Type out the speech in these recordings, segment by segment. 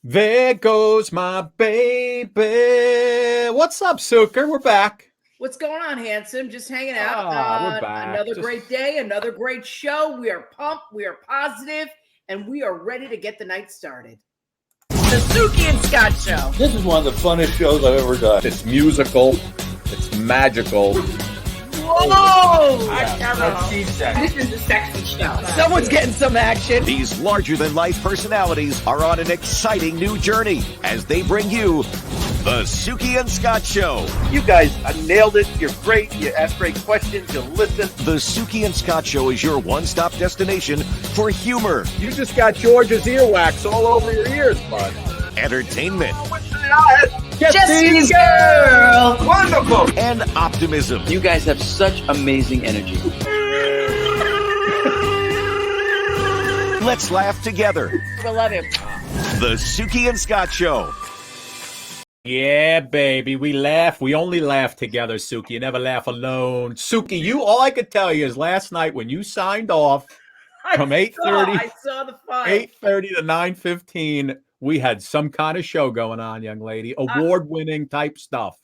There goes my baby. What's up, Suker? We're back. What's going on, handsome? Just hanging out. We're back. Another great day, another great show. We are pumped, we are positive, and we are ready to get the night started. The Suki and Scott Show. This is one of the funnest shows I've ever done. It's musical. It's magical. Whoa! This is a sexy show. Someone's getting some action. These larger-than-life personalities are on an exciting new journey as they bring you the Suki and Scott Show. You guys nailed it. You're great. You ask great questions. You listen. The Suki and Scott Show is your one-stop destination for humor, You just got George's earwax all over your ears, bud. entertainment, Jesse's girl. Wonderful. and optimism. You guys have such amazing energy. Let's laugh together. I love him. The Suki and Scott Show. Yeah, baby. We laugh. We only laugh together, Suki. You never laugh alone. Suki, all I could tell you is last night when you signed off from 8:30 I saw the fun. 8:30 to 9:15, we had some kind of show going on, young lady. Award-winning type stuff.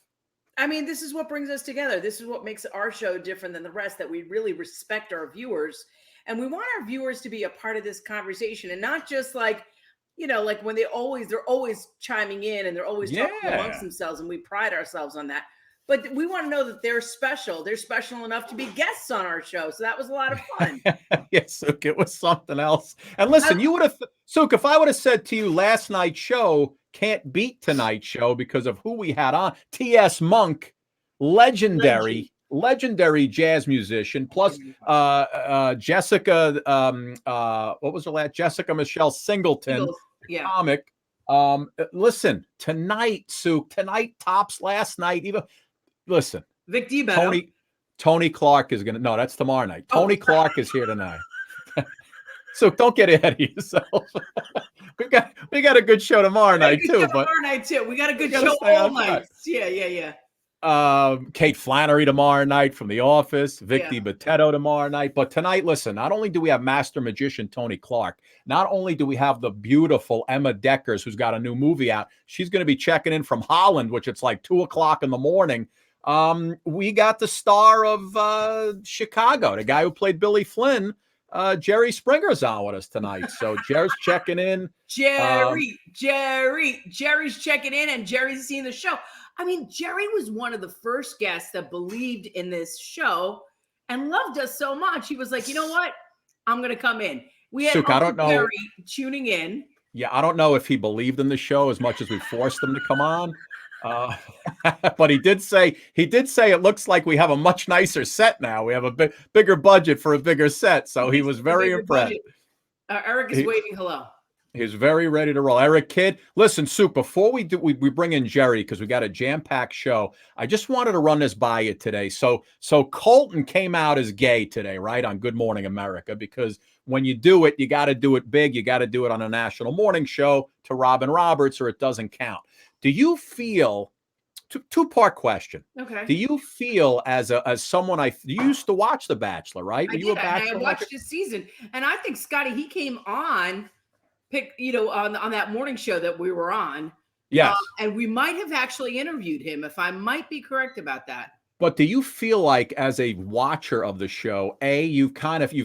I mean, this is what brings us together. This is what makes our show different than the rest, that we really respect our viewers. And we want our viewers to be a part of this conversation and not just like, like when they're always chiming in and they're always talking amongst themselves, and we pride ourselves on that. But we want to know that they're special. They're special enough to be guests on our show. So that was a lot of fun. Yes, Sook, it was something else. And listen, you would have, Sook, if I would have said to you last night's show can't beat tonight's show because of who we had on, T.S. Monk, legendary jazz musician, plus Jessica, what was her last? Jessica Michelle Singleton, comic. Listen, tonight, Sook, tonight tops last night. Even listen, Vic Beto. Tony Clark is gonna. No, that's tomorrow night. Tony Clark is here tonight. So don't get ahead of yourself. we got a good show tomorrow night too. We got a good show all night. Yeah. Kate Flannery tomorrow night from The Office, Vic Beto tomorrow night. But tonight, listen, not only do we have master magician Tony Clark, not only do we have the beautiful Emma Deckers, who's got a new movie out. She's going to be checking in from Holland, which it's like 2:00 in the morning. We got the star of Chicago, the guy who played Billy Flynn. Jerry Springer's on with us tonight. So Jerry's checking in. Jerry's checking in, and Jerry's seeing the show. I mean, Jerry was one of the first guests that believed in this show and loved us so much. He was like, you know what? I'm going to come in. We had Jerry tuning in. Yeah, I don't know if he believed in the show as much as we forced him to come on. But he did say it looks like we have a much nicer set now. We have a bigger budget for a bigger set. So he was very impressed. Eric is waving hello. He's very ready to roll. Eric Kidd, listen, Sue, before we bring in Jerry, because we got a jam-packed show, I just wanted to run this by you today. So Colton came out as gay today, right, on Good Morning America, because when you do it, you got to do it big. You got to do it on a national morning show to Robin Roberts, or it doesn't count. Do you feel, two-part question. Okay. Do you feel as someone, you used to watch The Bachelor, right? I watched this season. And I think, Scotty, he came on, on that morning show that we were on. Yes. And we might have actually interviewed him, if I might be correct about that. But do you feel like, as a watcher of the show, you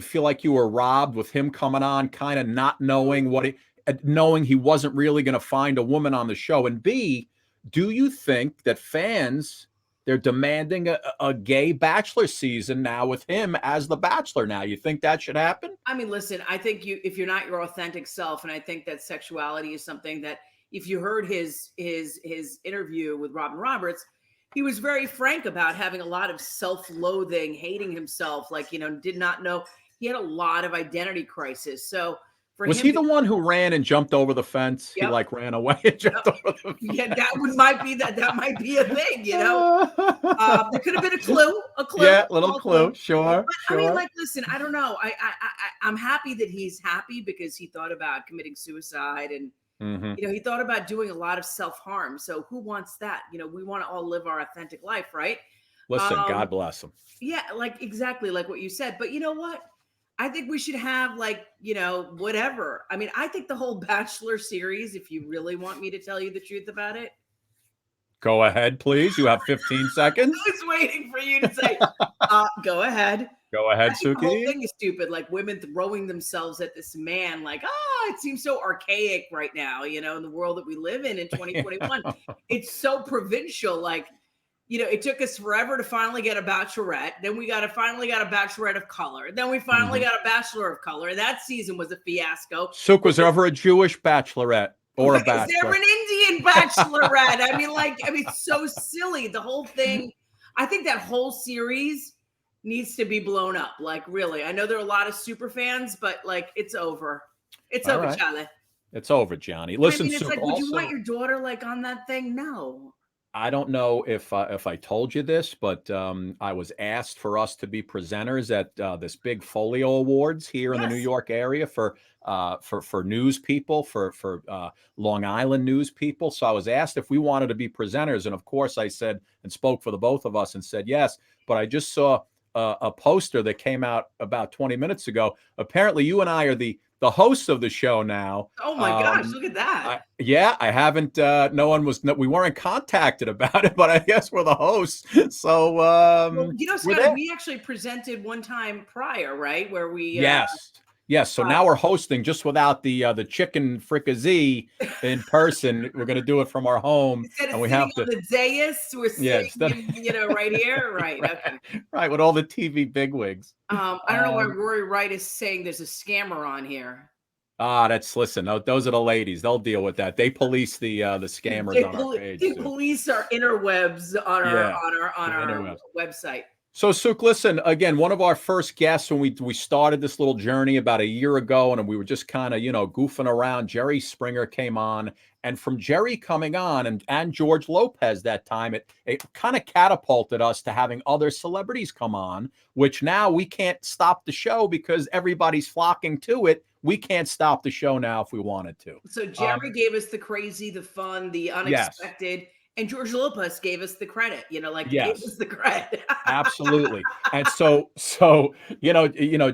feel like you were robbed with him coming on, kind of not knowing knowing he wasn't really going to find a woman on the show? And B, do you think that fans, they're demanding a gay Bachelor season now with him as the Bachelor now? You think that should happen? I mean, listen, I think if you're not your authentic self, and I think that sexuality is something that, if you heard his interview with Robin Roberts, he was very frank about having a lot of self-loathing, hating himself, did not know. He had a lot of identity crisis. So was he the one who ran and jumped over the fence? Yep. He ran away and jumped over the fence. Yeah, that might be a thing, There could have been a clue. Yeah, little clue. Sure. But, I mean, listen, I don't know. I'm happy that he's happy, because he thought about committing suicide, and he thought about doing a lot of self-harm. So who wants that? We want to all live our authentic life, right? Listen, God bless him. Yeah, exactly like what you said. But you know what? I think we should have like, whatever. I mean, I think the whole Bachelor series, if you really want me to tell you the truth about it. Go ahead, please. You have 15 seconds. I was waiting for you to say, go ahead. Go ahead, I think the whole Suki. thing is stupid. Like women throwing themselves at this man, like, it seems so archaic right now, in the world that we live in 2021. It's so provincial. Like, it took us forever to finally get a bachelorette. Then we finally got a bachelorette of color. Then we finally got a bachelor of color. That season was a fiasco. Suk, was there ever a Jewish bachelorette or a Is there bachelor? an Indian bachelorette? I mean, it's so silly. The whole thing. I think that whole series needs to be blown up. Like, really. I know there are a lot of super fans, but like, it's over. It's All over, right. Charlie. It's over, Johnny. Listen, I mean, it's Suk, like, would also, you want your daughter like on that thing? No. I don't know if I told you this, but I was asked for us to be presenters at this big Folio Awards here in the New Yes. York area for news people, for Long Island news people. So I was asked if we wanted to be presenters, and of course I said and spoke for the both of us and said yes. But I just saw a poster that came out about 20 minutes ago. Apparently, you and I are the hosts of the show now. Oh my gosh, look at that. I haven't, we weren't contacted about it, but I guess we're the hosts. So, Well, Scott, there. we actually presented one time prior, right? Where we Yes. So now we're hosting just without the chicken fricassee in person. We're going to do it from our home, instead of and we sitting have to. on the dais, we're sitting, right here, right? Okay. Right, with all the TV bigwigs. I don't know why Rory Wright is saying there's a scammer on here. Listen. Those are the ladies. They'll deal with that. They police the scammers on our page. They police our interwebs on our website. So, Suk, listen, again, one of our first guests when we started this little journey about a year ago, and we were just kind of, goofing around, Jerry Springer came on. And from Jerry coming on and George Lopez that time, it kind of catapulted us to having other celebrities come on, which now we can't stop the show because everybody's flocking to it. We can't stop the show now if we wanted to. So Jerry gave us the crazy, the fun, the unexpected. Yes. And George Lopez gave us the credit, gave us the credit. Absolutely. And so,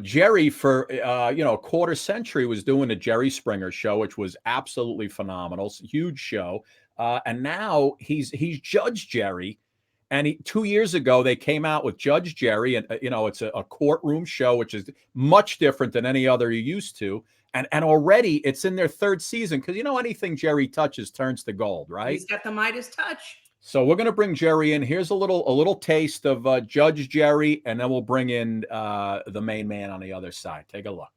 Jerry for, a quarter century was doing the Jerry Springer show, which was absolutely phenomenal. Huge show. And now he's Judge Jerry. And 2 years ago, they came out with Judge Jerry, and it's a courtroom show, which is much different than any other you're used to. And already it's in their third season because anything Jerry touches turns to gold, right? He's got the Midas touch. So we're gonna bring Jerry in. Here's a little taste of Judge Jerry, and then we'll bring in the main man on the other side. Take a look.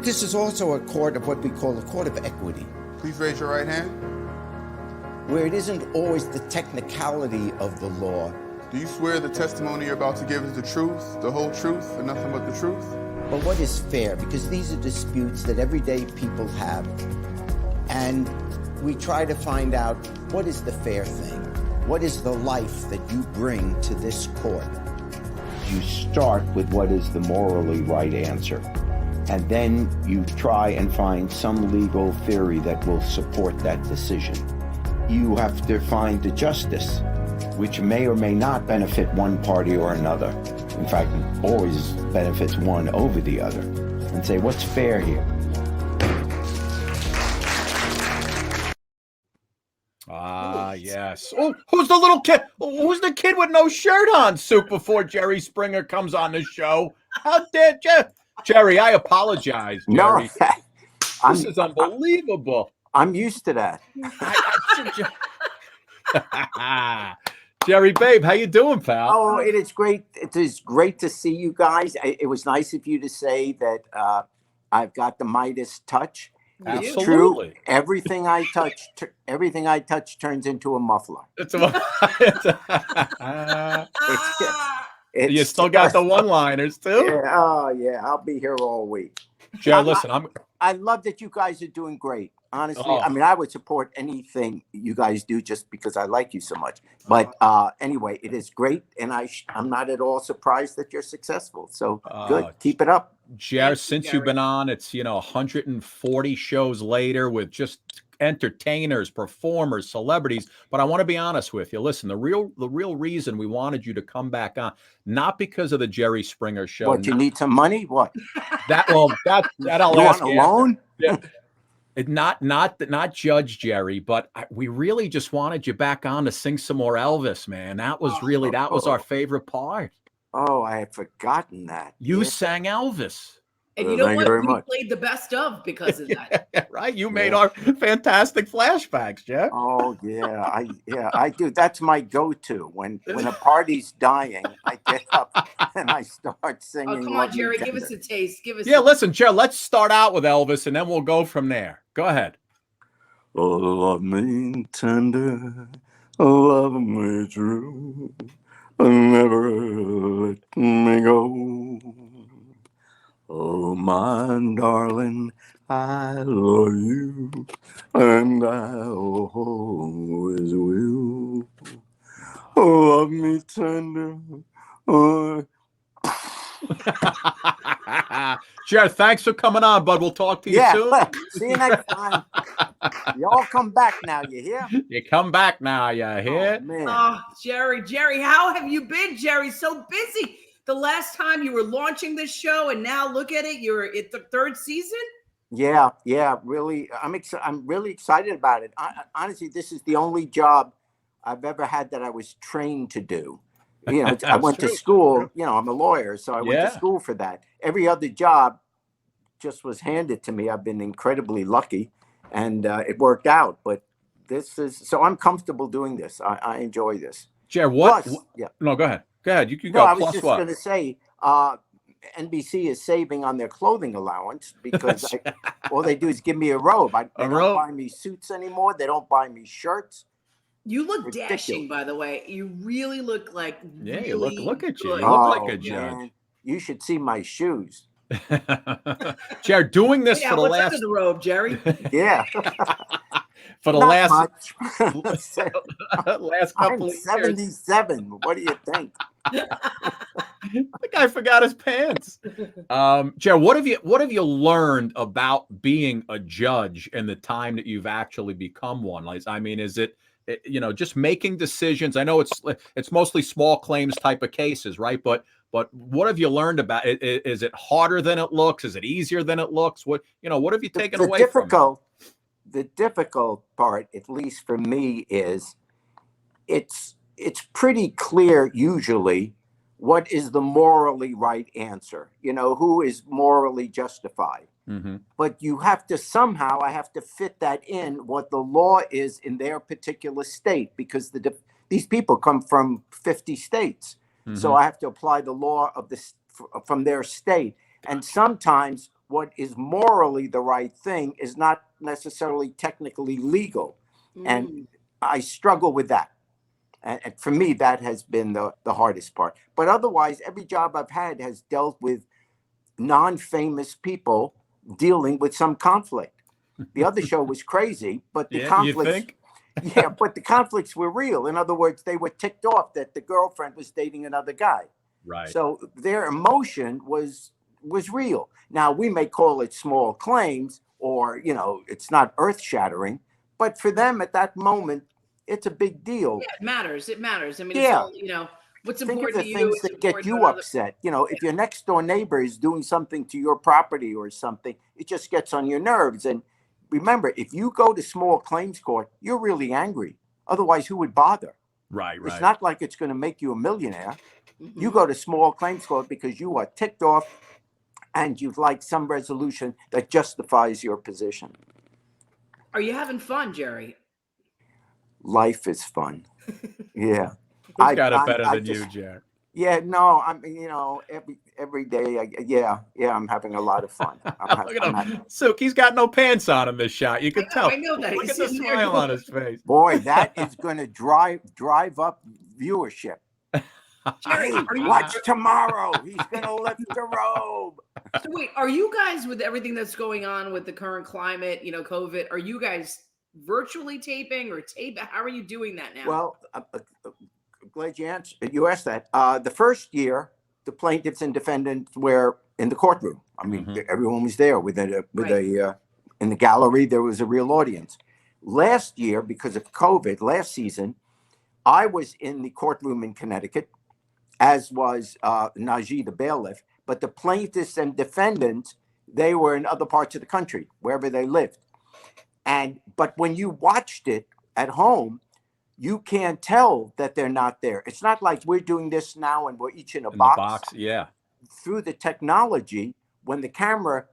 This is also a court of what we call a court of equity. Please raise your right hand. Where it isn't always the technicality of the law. Do you swear the testimony you're about to give is the truth, the whole truth, and nothing but the truth? But what is fair? Because these are disputes that everyday people have. And we try to find out what is the fair thing? What is the life that you bring to this court? You start with what is the morally right answer. And then you try and find some legal theory that will support that decision. You have to find the justice, which may or may not benefit one party or another. In fact, always benefits one over the other. And say, what's fair here? Yes. Oh, who's the little kid? Who's the kid with no shirt on, Suk, before Jerry Springer comes on the show? How dare you? Jerry, I apologize, Jerry. No, this is unbelievable. I'm used to that. Jerry, babe, how you doing, pal? Oh, it is great. It is great to see you guys. It was nice of you to say that I've got the Midas touch. Absolutely. It's true. Everything I touch turns into a muffler. You still got the one-liners too? Yeah, oh yeah, I'll be here all week. Jerry, listen, I love that you guys are doing great. Honestly, I mean, I would support anything you guys do just because I like you so much. But anyway, it is great, and I'm not at all surprised that you're successful. So good, keep it up. Jerry, since you've been on, it's 140 shows later with just entertainers, performers, celebrities. But I want to be honest with you. Listen, the real reason we wanted you to come back on, not because of the Jerry Springer show. What, you need some money? What? That I'll You ask want a you after. loan? Yeah. Not Judge Jerry, but we really just wanted you back on to sing some more Elvis, man. That was our favorite part. Oh, I had forgotten that. You sang Elvis. And you know thank you what? very We much. played the best of because of that. Right? You made our fantastic flashbacks, Jeff. Oh yeah, I do. That's my go-to when a party's dying. I get up and I start singing. Oh, come Love on, Me Jerry, Tender. give us a taste. Give us. Listen, Jerry, let's start out with Elvis and then we'll go from there. Go ahead. Oh, love me tender, love me true, never let me go. Oh, my darling, I love you, and I always will. Oh, love me tender. Jared, thanks for coming on, bud. We'll talk to you soon. See you next time. Y'all come back now, you hear? You come back now, you hear? Oh, man. Oh, Jerry, how have you been, Jerry? So busy. The last time you were launching this show, and now look at it, you're at the third season. Yeah, really. I'm really excited about it. Honestly, this is the only job I've ever had that I was trained to do. You know, I went to school. You know, I'm a lawyer, so I went to school for that. Every other job just was handed to me. I've been incredibly lucky, and it worked out. But this is so I'm comfortable doing this. I enjoy this. Jared, what? Plus, No, go ahead. Go ahead. You can no, go. I was Plus just what? going to say, NBC is saving on their clothing allowance because all they do is give me a robe. They don't buy me suits anymore. They don't buy me shirts. You look dashing, by the way. You really look like you look at you. You good. look like a judge. Man, you should see my shoes. Jared, doing this for the what's last under the robe, Jerry. Yeah. For the Not last much. last couple of 77. years. What do you think? The guy forgot his pants. Jared, what have you learned about being a judge in the time that you've actually become one? Like, I mean, is it just making decisions? I know it's mostly small claims type of cases, right? But what have you learned about it? Is it harder than it looks? Is it easier than it looks? What have you taken away from it? The difficult part, at least for me, is it's pretty clear usually what is the morally right answer. You know, who is morally justified. Mm-hmm. But you have to somehow, I have to fit that in what the law is in their particular state, because these people come from 50 states. Mm-hmm. So I have to apply the law of from their state. And sometimes what is morally the right thing is not necessarily technically legal. And I struggle with that. And for me, that has been the hardest part. But otherwise, every job I've had has dealt with non-famous people dealing with some conflict. The other show was crazy, but the conflicts, but the conflicts were real. In other words, they were ticked off that the girlfriend was dating another guy. Right. So their emotion was real. Now, we may call it small claims, or, it's not earth-shattering, but for them at that moment, it's a big deal. Yeah, it matters. It matters. I mean, it's all, what's Think important of the to you things is that get important you to another. upset. If your next door neighbor is doing something to your property or something, it just gets on your nerves. And remember, if you go to small claims court, you're really angry. Otherwise, who would bother? Right. It's not like it's going to make you a millionaire. Mm-hmm. You go to small claims court because you are ticked off and you'd like some resolution that justifies your position. Are you having fun, Jerry? Life is fun. Yeah. Who's got it better than you, Jared? Yeah, no, I mean, every day, I'm having a lot of fun. Look at him. Sook, he's got no pants on in this shot. You can tell. I know that. Look at the smile on his face. Boy, that is going to drive up viewership. Jerry, watch tomorrow. He's going to lift the robe. So wait, are you guys, with everything that's going on with the current climate, COVID, are you guys virtually taping or how are you doing that now? Well, I'm glad you asked that. The first year, the plaintiffs and defendants were in the courtroom. I mean, everyone was there in the gallery. There was a real audience. Last year, because of COVID, last season, I was in the courtroom in Connecticut, as was Najee, the bailiff. But the plaintiffs and defendants, they were in other parts of the country, wherever they lived. But when you watched it at home, you can't tell that they're not there. It's not like we're doing this now and we're each in a In box. the box, yeah. Through the technology, when the camera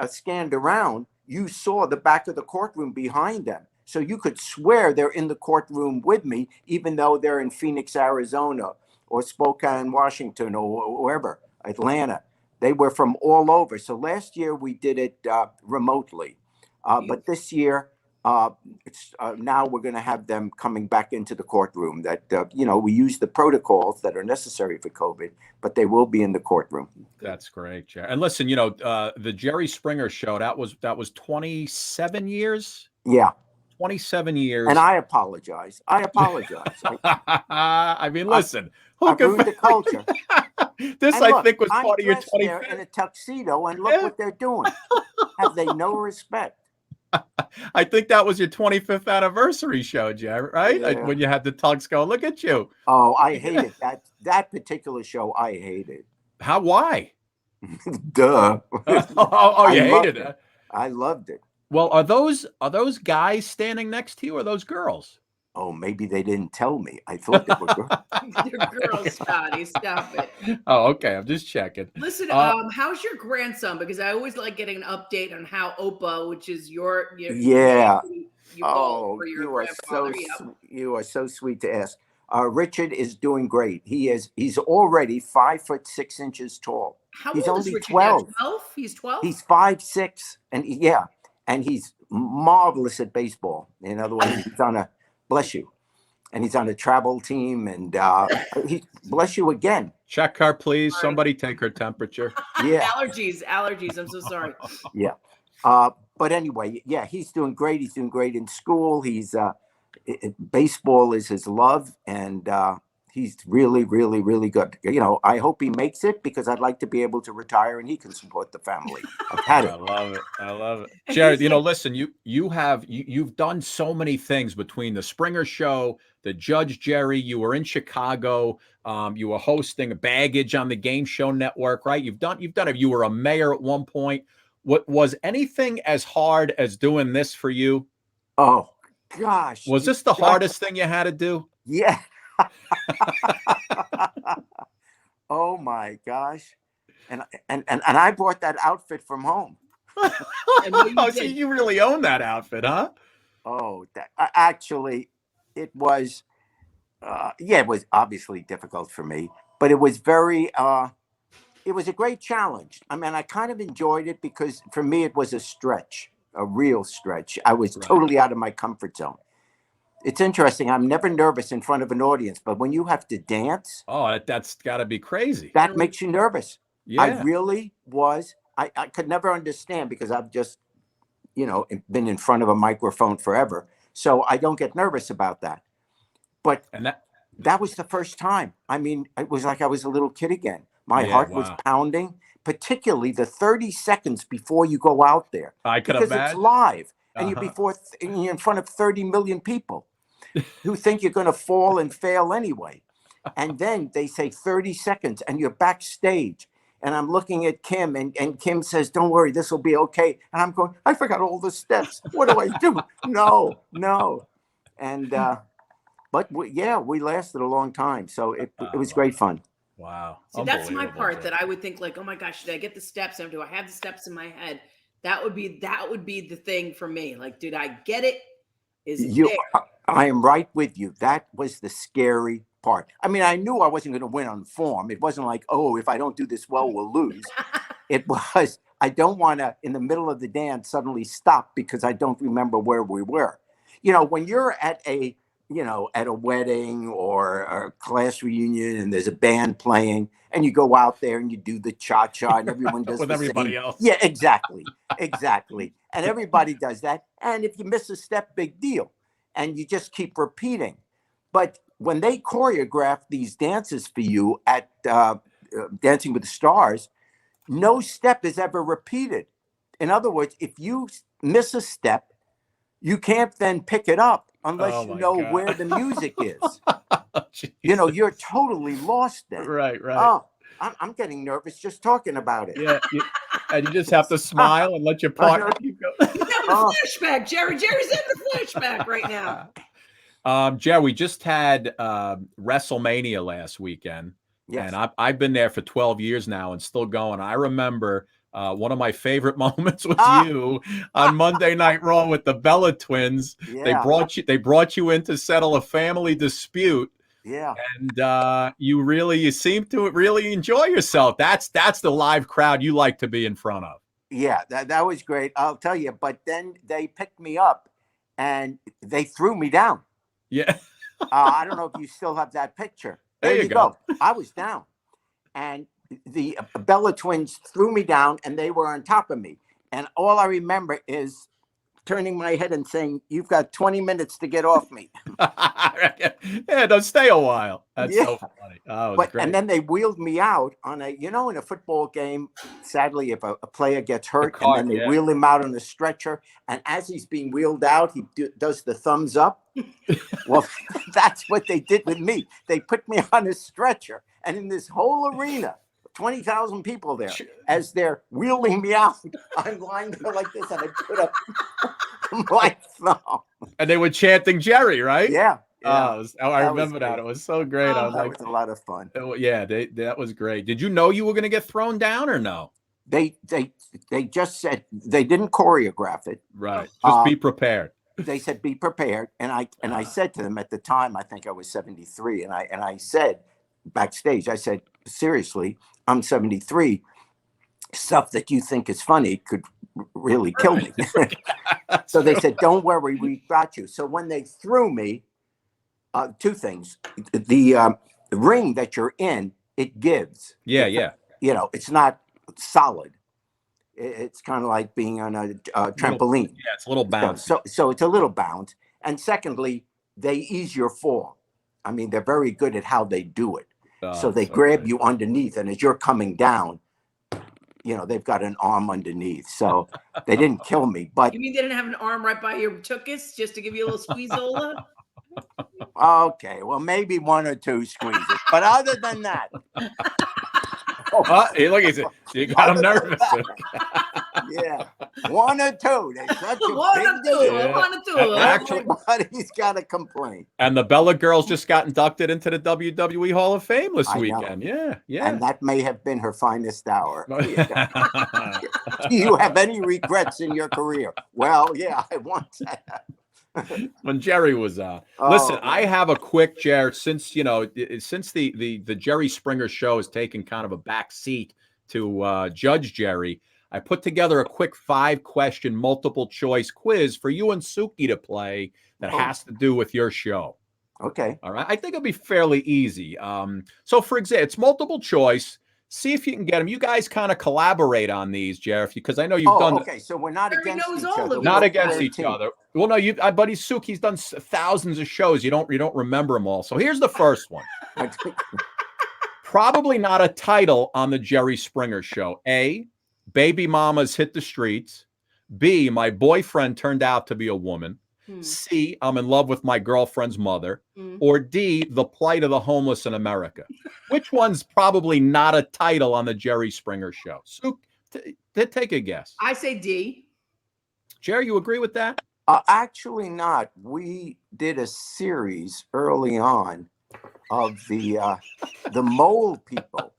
scanned around, you saw the back of the courtroom behind them. So you could swear they're in the courtroom with me, even though they're in Phoenix, Arizona, or Spokane, Washington, or wherever, Atlanta. They were from all over. So last year we did it remotely. But this year, now we're going to have them coming back into the courtroom. That we use the protocols that are necessary for COVID, but they will be in the courtroom. That's great, Jerry. And listen, the Jerry Springer show, that was 27 years. Yeah. 27 years. And I apologize. I mean, listen, I ruined the culture. This, and I look, think, was I'm part of your dressed there 25th. in a tuxedo, and look what they're doing. Have they no respect? I think that was your 25th anniversary show, Jerry, right? Yeah. When you had the tux go, look at you. Oh, I hated that particular show. I hated. How? Why? Duh. You hated it. I loved it. Well, are those guys standing next to you, or are those girls? Oh, maybe they didn't tell me. I thought they were girls. They're girls, Scotty. Stop it. Oh, okay. I'm just checking. Listen, how's your grandson? Because I always like getting an update on how Opa, which is your yeah. You are so sweet to ask. Richard is doing great. He's already 5'6" tall. How he's old only is Richard 12. Now? 12? He's 12? He's 5'6", and he's marvelous at baseball. In other words, he's on a he's on a travel team, and he bless you again. Check her, please. Sorry. Somebody take her temperature. Yeah. Allergies. I'm so sorry. Yeah. But anyway, yeah, he's doing great. He's doing great in school. He's baseball is his love, and he's really, really, really good. I hope he makes it, because I'd like to be able to retire and he can support the family. I've had it. I love it. Jared, listen, you've done so many things between the Springer show, the Judge Jerry, you were in Chicago, you were hosting Baggage on the Game Show Network, right? You've done it. You were a mayor at one point. What was anything as hard as doing this for you? Oh gosh. Was this the hardest thing you had to do? Yeah. Oh my gosh. And I bought that outfit from home. Oh, so you really own that outfit, huh? Oh, actually, it was, it was obviously difficult for me, but it was it was a great challenge. I mean, I kind of enjoyed it, because for me, it was a real stretch. I was totally out of my comfort zone. It's interesting. I'm never nervous in front of an audience, but when you have to dance, that's got to be crazy. That makes you nervous. Yeah. I really was. I could never understand, because I've just, been in front of a microphone forever. So I don't get nervous about that. But that was the first time. I mean, it was like I was a little kid again. My heart was pounding, particularly the 30 seconds before you go out there. I could imagine. Because it's live. And you're in front of 30 million people who think you're going to fall and fail anyway. And then they say 30 seconds and you're backstage. And I'm looking at Kim, and Kim says, "Don't worry, this will be okay." And I'm going, I forgot all the steps. What do I do? No. And, but we lasted a long time. So it was great fun. Wow. So that's my part that I would think, like, oh my gosh, should I get the steps? Do I have the steps in my head? That would be the thing for me. Like, did I get it? Is it there? I am right with you. That was the scary part. I mean, I knew I wasn't going to win on form. It wasn't like, oh, if I don't do this well, we'll lose. It was, I don't want to, in the middle of the dance, suddenly stop because I don't remember where we were. When you're at a wedding or a class reunion and there's a band playing and you go out there and you do the cha-cha and everyone does with everybody else. Yeah, exactly. And everybody does that. And if you miss a step, big deal. And you just keep repeating. But when they choreograph these dances for you at Dancing with the Stars, no step is ever repeated. In other words, if you miss a step, you can't then pick it up unless Oh you my know God. where the music is. Jesus. You're totally lost then. Right. Oh, I'm getting nervous just talking about it. Yeah. And you just have to smile and let your partner keep going. He's having a flashback, Jerry. Jerry's having a flashback right now. Jerry, we just had WrestleMania last weekend. Yes. And I've been there for 12 years now and still going. I remember one of my favorite moments was you on Monday Night Raw with the Bella twins. Yeah. They brought you in to settle a family dispute. Yeah. And you seem to really enjoy yourself. That's the live crowd you like to be in front of. Yeah, that was great. I'll tell you. But then they picked me up and they threw me down. Yeah. I don't know if you still have that picture. There you go. I was down. And the Bella twins threw me down and they were on top of me. And all I remember is turning my head and saying, "You've got 20 minutes to get off me." Yeah, don't stay a while. That's so funny. Oh, it was great. And then they wheeled me out on in a football game, sadly, if a player gets hurt, and then they wheel him out on a stretcher. And as he's being wheeled out, he does the thumbs up. Well, that's what they did with me. They put me on a stretcher. And in this whole arena, 20,000 people there, as they're wheeling me out, I'm lying there like this, and I put up my thumb. And they were chanting Jerry, right? Yeah. I remember that. It was so great. I was that like, was a lot of fun. Yeah, that was great. Did you know you were going to get thrown down or no? They just said they didn't choreograph it. Right. Just be prepared. They said be prepared, and I said to them at the time, I think I was 73, and I said backstage, I said, seriously, I'm 73. Stuff that you think is funny could really kill me. So they said, don't worry, we got you. So when they threw me, two things. The ring that you're in, it gives. Yeah. It's not solid. It's kind of like being on a trampoline. Yeah, it's a little bounce. So it's a little bounce. And secondly, they ease your fall. I mean, they're very good at how they do it. So they grab you underneath, and as you're coming down, they've got an arm underneath. So they didn't kill me. But you mean they didn't have an arm right by your tuchus just to give you a little squeezola? Okay, well, maybe one or two squeezes. But other than that. Look, you got him nervous. Yeah, one or two. They're such a one or two. Everybody's got a complaint. And the Bella girls just got inducted into the WWE Hall of Fame this weekend. Yeah. And that may have been her finest hour. Do you have any regrets in your career? Well, yeah, I once had. When Jerry was on. Listen, I have a quick, Jerry, since the Jerry Springer show has taken kind of a back seat to Judge Jerry, I put together a quick 5-question multiple choice quiz for you and Suki to play that has to do with your show. Okay. All right. I think it'll be fairly easy. So for example, it's multiple choice. See if you can get them. You guys kind of collaborate on these, Jeff, because I know you've done. Okay, so we're not against each other. Not against each other. Well, no, buddy Suki's done thousands of shows. You don't remember them all. So here's the first one. Probably not a title on the Jerry Springer show. A, Baby Mamas Hit the Streets. B, My Boyfriend Turned Out to Be a Woman. C, I'm in love with my girlfriend's mother. Or D, The Plight of the Homeless in America. Which one's probably not a title on the Jerry Springer show? So take a guess. I say D. Jerry, you agree with that? Actually not. We did a series early on of the mole people.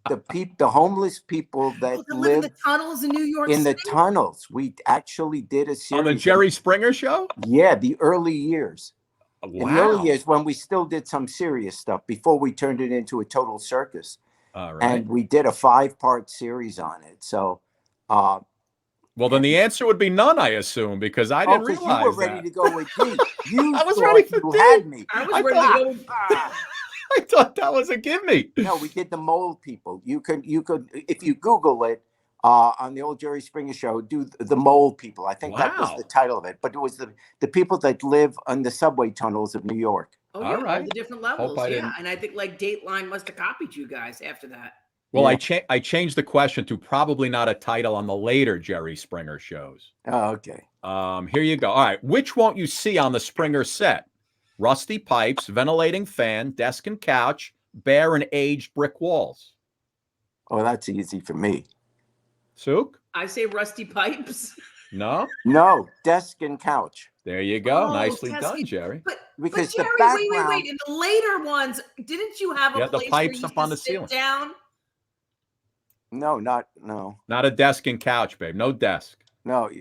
The homeless people that live in the tunnels in New York City. In the tunnels. We actually did a series. On the Jerry Springer show? Yeah, the early years. Wow. In the early years when we still did some serious stuff before we turned it into a total circus. All right. And we did a 5-part series on it. So well, then the answer would be none, I assume, because I didn't realize you were ready to go with D. I was ready for D. Had me. I was ready to go with I thought that was a gimme. No, we did the mole people. You could, if you Google it on the old Jerry Springer show, do the mole people. I think that was the title of it. But it was the people that live on the subway tunnels of New York. Oh, yeah, all right. The different levels. Yeah, and I think like Dateline must have copied you guys after that. Well, I changed the question to probably not a title on the later Jerry Springer shows. Oh, okay. Here you go. All right. Which won't you see on the Springer set? Rusty pipes, ventilating fan, desk and couch, bare and aged brick walls. Oh, that's easy for me. Sook? I say rusty pipes. No? No, desk and couch. There you go. Oh, Nicely desk done, and- Jerry. Because Jerry, the background. wait. In the later ones, didn't you have Yeah, a the place pipes where you up on used the to sit ceiling. down? No, no. Not a desk and couch, babe. No desk. No,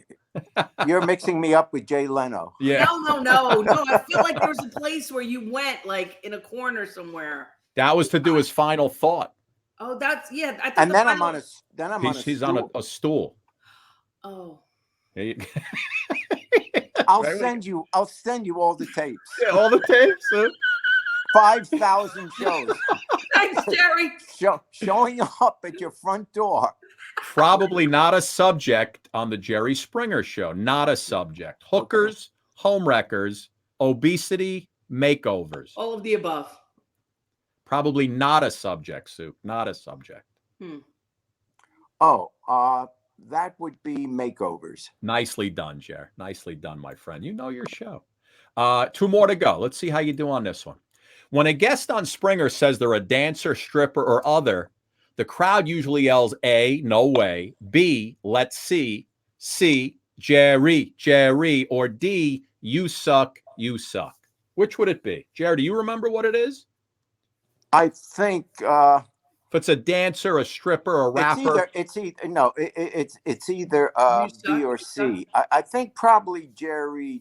you're mixing me up with Jay Leno. Yeah. No. I feel like there was a place where you went, like in a corner somewhere. That was to do his final thought. Oh, that's I thought And the then final- He's on a stool. Oh. There you- I'll send you all the tapes. Yeah, all the tapes. 5,000 shows. Thanks, Jerry. Showing up at your front door. Probably not a subject on the Jerry Springer show. Not a subject. Hookers, homewreckers, obesity, makeovers. All of the above. Probably not a subject, Sue. Not a subject. Oh, that would be makeovers. Nicely done, Jer. Nicely done, my friend. You know your show. 2 more to go. Let's see how you do on this one. When a guest on Springer says they're a dancer, stripper, or other, the crowd usually yells A, no way, B, let's see, C, Jerry, or D, you suck, you suck. Which would it be? Jerry, do you remember what it is? I think If it's a dancer, a stripper, a rapper. it's either B or C. I think probably Jerry.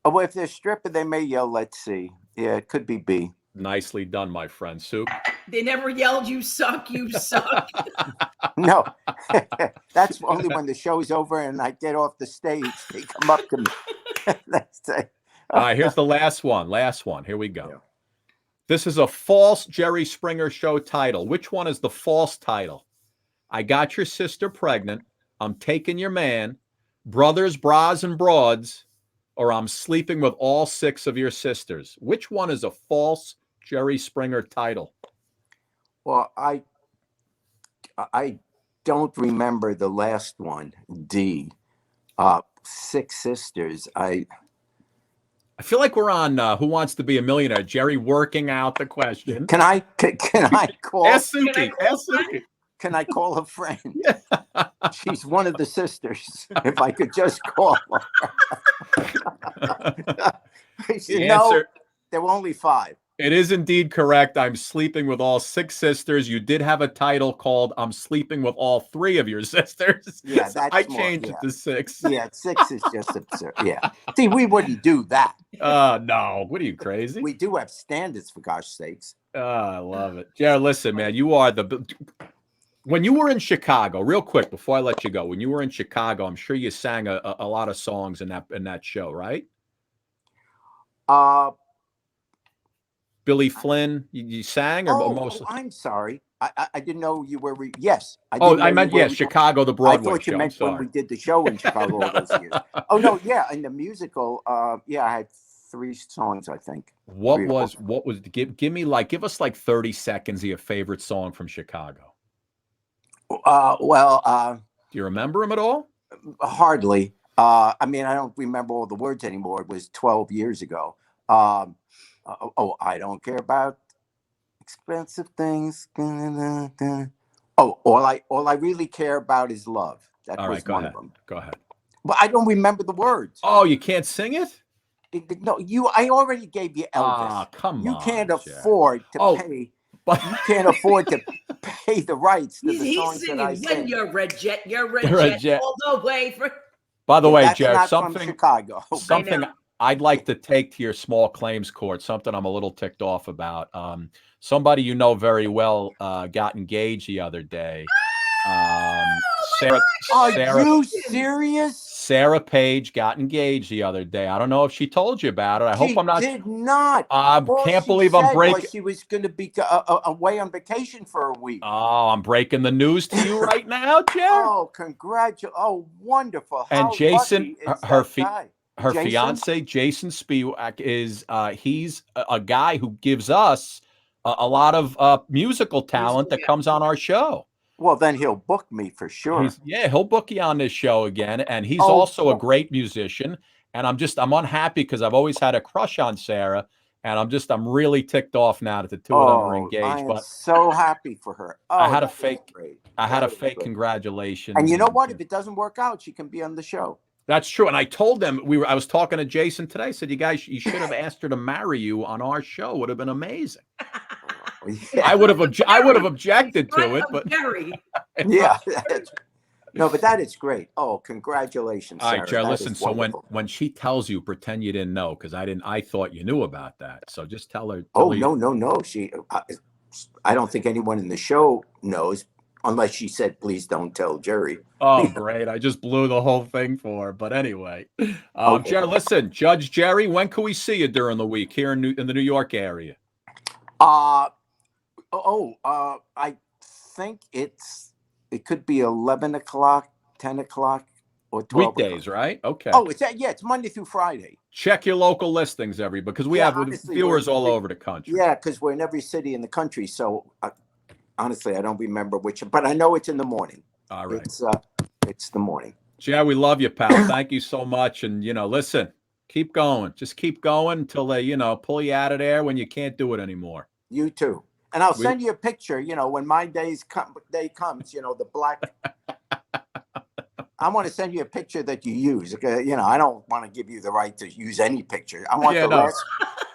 Well, if they're stripper, they may yell, let's see. Yeah, it could be B. Nicely done, my friend. Sue. They never yelled, you suck, you suck. No, that's only when the show's over and I get off the stage. They come up to me. They say, All right, here's the last one. Last one. Here we go. This is a false Jerry Springer show title. Which one is the false title? I got your sister pregnant. I'm taking your man. Brothers, bras, and broads. Or I'm sleeping with all 6 of your sisters. Which one is a false Jerry Springer title? Well, I don't remember the last one. D. 6 sisters. I feel like we're on Who Wants to Be a Millionaire. Jerry working out the question. Can I call? Ask Suki. Ask Suki. Can I call a friend? She's one of the sisters. If I could just call her. No, there were only 5. It is indeed correct. I'm sleeping with all 6 sisters. You did have a title called I'm sleeping with all 3 of your sisters. Yeah, so that's I more, changed yeah. it to 6. Yeah, 6 is just absurd. Yeah. See, we wouldn't do that. No. What are you, crazy? We do have standards, for gosh sakes. I love it. Jared, listen, man, you are when you were in Chicago, real quick, before I let you go, when you were in Chicago, I'm sure you sang a lot of songs in that show, right? Billy Flynn, you sang or mostly? I'm sorry. I didn't know you were. Yes. I meant Chicago, the Broadway I thought you show. meant when we did the show in Chicago all those years. Oh no, yeah, in the musical, I had 3 songs, I think. What was give us like 30 seconds of your favorite song from Chicago? Do you remember them at all? Hardly. I mean, I don't remember all the words anymore. It was 12 years ago. I don't care about expensive things. All I really care about is love. That was one of them. Go ahead. But I don't remember the words. Oh, you can't sing it? No, I already gave you Elvis. Come on. You can't afford to pay. You can't afford to pay the rights to the songs that I sing. When you're red jet all the way. By the way, that's Jared, not something from Chicago. Something I'd like to take to your small claims court. Something I'm a little ticked off about. Somebody you know very well got engaged the other day. Sarah, are you serious? Sarah Page got engaged the other day. I don't know if she told you about it. I hope I'm not. She did not. I can't believe I'm breaking. She was going to be away on vacation for a week. Oh, I'm breaking the news to you right now, Jared. Oh, congratulations! Oh, wonderful. And Jason, her Jason? fiance, Jason Spiewak, is he's a guy who gives us a lot of musical talent that comes on our show. Well, then he'll book me for sure. He'll book you on this show again. And he's Oh, also a great musician. And I'm unhappy because I've always had a crush on Sarah. And I'm really ticked off now that the two of them are engaged. I am But so happy for her. Oh, I had a that is fake, great. I had That a is fake great. congratulations. And you know what? If it doesn't work out, she can be on the show. That's true. And I told them I was talking to Jason today. I said, you should have asked her to marry you on our show. Would have been amazing. Yeah. I would have objected to it, but Jerry. Yeah. No, but that is great. Oh, congratulations, all Sarah. right, Jerry, That listen. is So wonderful. when she tells you, pretend you didn't know, because I thought you knew about that. So just tell her. Oh, no. I don't think anyone in the show knows, unless she said, please don't tell Jerry. Oh, great. I just blew the whole thing for her. But anyway, Okay. Jerry, listen, Judge Jerry, when can we see you during the week here in the New York area? I think it could be 11 o'clock, 10 o'clock, or 12 Weekdays, o'clock. right? Okay. Oh, it's Monday through Friday. Check your local listings, because we have honestly, viewers all over the country. Yeah, because we're in every city in the country. So honestly, I don't remember which, but I know it's in the morning. All right. It's the morning. Jerry, we love you, pal. Thank you so much. And, listen, keep going. Just keep going until they, pull you out of there when you can't do it anymore. You too. And I'll send you a picture, when my day comes, the black. I want to send you a picture that you use. I don't want to give you the right to use any picture. I want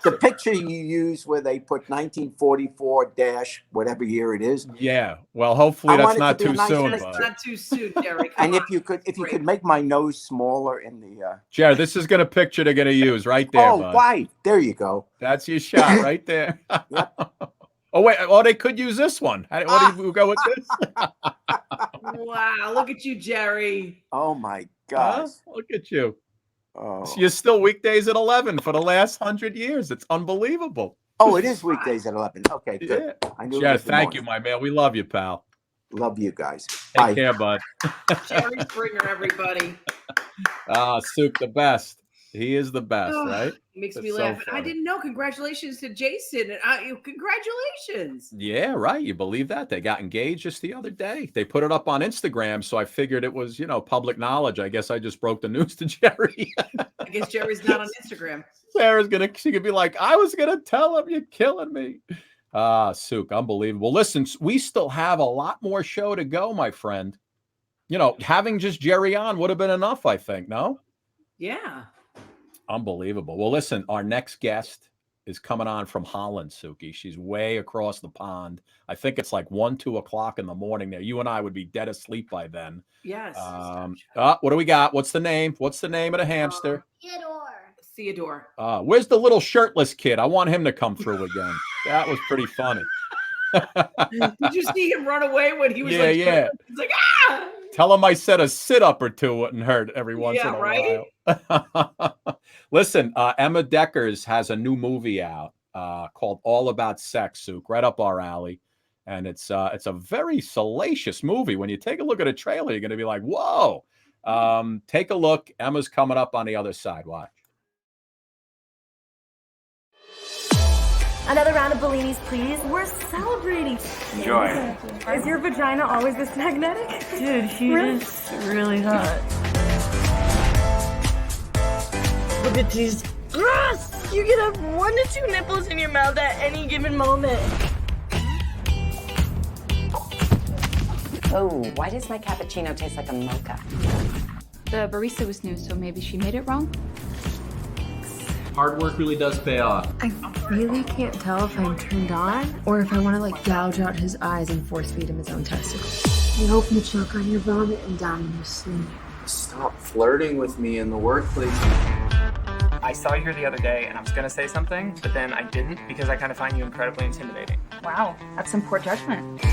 the picture you use where they put 1944 dash whatever year it is. Yeah. Well, hopefully that's not too soon. That's not too soon, Jerry. And if you could make my nose smaller in the. Jared, this is a picture they're going to use right there. Oh, bud. right. There you go. That's your shot right there. Oh, wait. Oh, they could use this one. What do you go with this? Wow. Look at you, Jerry. Oh, my gosh. Look at you. Oh. You're still weekdays at 11 for the last 100 years. It's unbelievable. Oh, it is weekdays at 11. Okay, good. Yeah. I knew Jared, thank you, my man. We love you, pal. Love you guys. Take care, bud. Jerry Springer, everybody. Souk, the best. He is the best, right? Makes That's me laugh. so I didn't know. Congratulations to Jason. Congratulations. Yeah, right. You believe that? They got engaged just the other day. They put it up on Instagram, so I figured it was, public knowledge. I guess I just broke the news to Jerry. I guess Jerry's not on Instagram. Sarah's she could be like, I was gonna tell him, you're killing me. Souk, unbelievable. Listen, we still have a lot more show to go, my friend. Having just Jerry on would have been enough, I think, no? Yeah. Unbelievable. Well, listen, our next guest is coming on from Holland, Suki. She's way across the pond. I think it's like 1, 2 o'clock in the morning there. You and I would be dead asleep by then. Yes. What do we got? What's the name? What's the name of the hamster? Theodore. Where's the little shirtless kid? I want him to come through again. That was pretty funny. Did you see him run away when he was yeah. He's like, ah! Tell him I said a sit-up or two wouldn't hurt every once in a while. Listen, Emma Deckers has a new movie out called All About Sex, Souk, right up our alley. And it's a very salacious movie. When you take a look at a trailer, you're going to be like, whoa. Take a look. Emma's coming up on the other side. Watch. Another round of Bellinis, please. We're celebrating. Enjoy. Is your vagina always this magnetic? Dude, she's just really hot. Look at these. Gross! You can have 1 to 2 nipples in your mouth at any given moment. Oh, why does my cappuccino taste like a mocha? The barista was new, so maybe she made it wrong. Hard work really does pay off. I really can't tell if I'm turned on or if I want to gouge out his eyes and force feed him his own testicles. I hope you choke on your vomit and die in your sleep. Stop flirting with me in the workplace. I saw you here the other day and I was gonna say something, but then I didn't because I kind of find you incredibly intimidating. Wow, that's some poor judgment.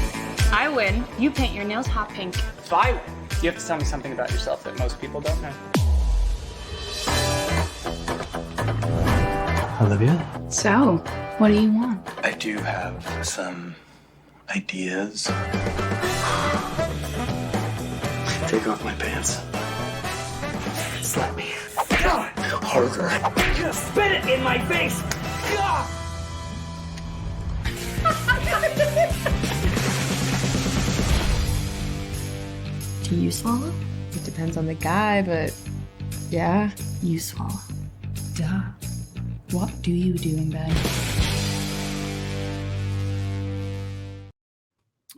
I win. You paint your nails hot pink. If I win, you have to tell me something about yourself that most people don't know. Olivia? So, what do you want? I do have some ideas. Take off my pants. Slap me. Harder. Just spit it in my face! Can you swallow? It depends on the guy, but yeah, you swallow. Duh. What do you do in bed?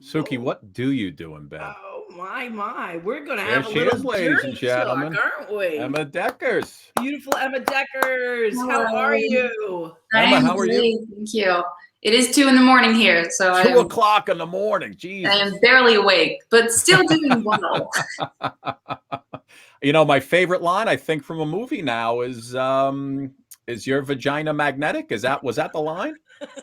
Suki, what do you do in bed? Oh my. We're gonna There have a she little is, ladies and journey talk, gentlemen. aren't we? Emma Deckers. Beautiful Emma Deckers. How are you? Emma, how are you? Thank you. It is 2 a.m. here, so 2 o'clock in the morning. Jesus. I am barely awake, but still doing well. You know, my favorite line, I think, from a movie now is your vagina magnetic? Was that the line?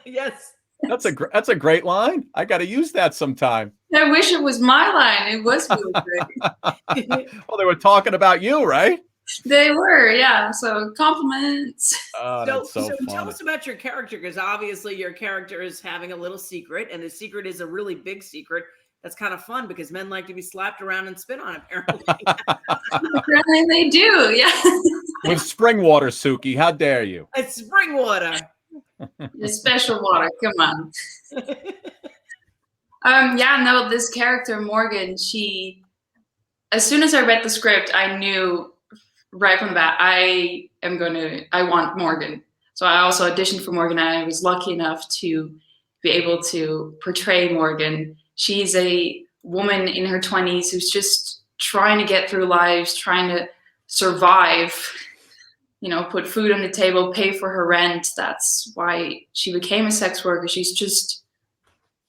Yes. That's a great line. I got to use that sometime. I wish it was my line. It was really great. Well, they were talking about you, right? They were, yeah. So compliments. Oh, that's so funny. Tell us about your character, because obviously your character is having a little secret, and the secret is a really big secret. That's kind of fun because men like to be slapped around and spit on, apparently. Apparently they do, yeah. With spring water, Suki. How dare you? It's spring water. It's special water. Come on. Yeah, no, this character, Morgan, as soon as I read the script, I knew right from the bat, I want Morgan. So I also auditioned for Morgan. I was lucky enough to be able to portray Morgan. She's a woman in her 20s who's just trying to get through life, trying to survive, put food on the table, pay for her rent. That's why she became a sex worker. She's just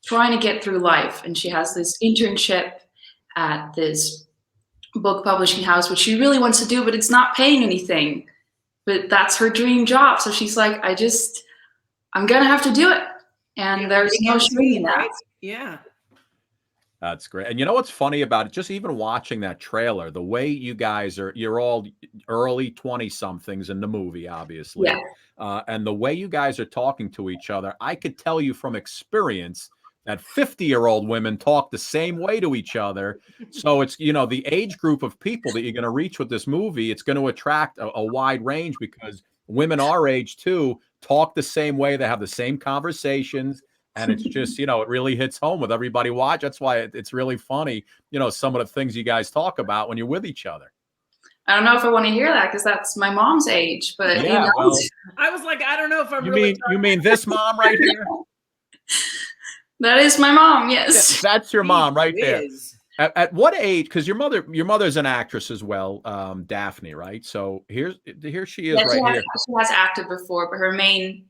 trying to get through life. And she has this internship at this book publishing house, which she really wants to do, but it's not paying anything. But that's her dream job. So she's like, I'm going to have to do it. And there's no shame in that. Right? Yeah. That's great. And you know what's funny about it? Just even watching that trailer, the way you guys you're all early 20-somethings in the movie, obviously. Yeah. And the way you guys are talking to each other, I could tell you from experience that 50-year-old women talk the same way to each other. So it's, the age group of people that you're going to reach with this movie, it's going to attract a wide range because women our age too talk the same way. They have the same conversations. And it's just, it really hits home with everybody watch. That's why it's really funny, some of the things you guys talk about when you're with each other. I don't know if I want to hear that because that's my mom's age, but yeah, well, I was like, I don't know if I'm you mean this mom right here? That is my mom, yes. Yeah, that's your mom right there. At what age? Because your mother's an actress as well, Daphne, right? So here she is, here. She has acted before, but her main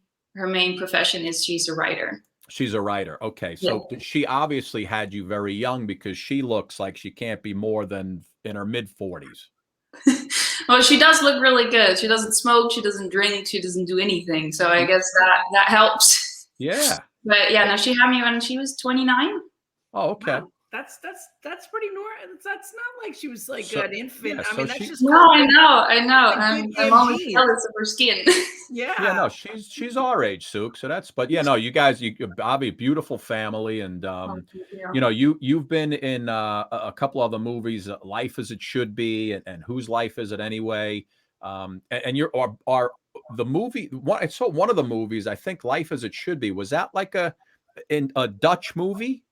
profession is she's a writer. She's a writer. Okay. So she obviously had you very young because she looks like she can't be more than in her mid-40s. Well, she does look really good. She doesn't smoke. She doesn't drink. She doesn't do anything. So I guess that helps. Yeah. But yeah, no, she had me when she was 29. Oh, okay. Wow. That's pretty normal. That's not like she was like an infant. Yeah, I mean, that's just no. I know. I'm always jealous of her skin. Yeah. Yeah. No, she's our age, Suk. So but yeah, no, you guys, you obviously a beautiful family, and you've been in a couple other movies, Life as It Should Be, and Whose Life Is It Anyway? And you're the movie. I saw one of the movies. I think Life as It Should Be. Was that like a Dutch movie?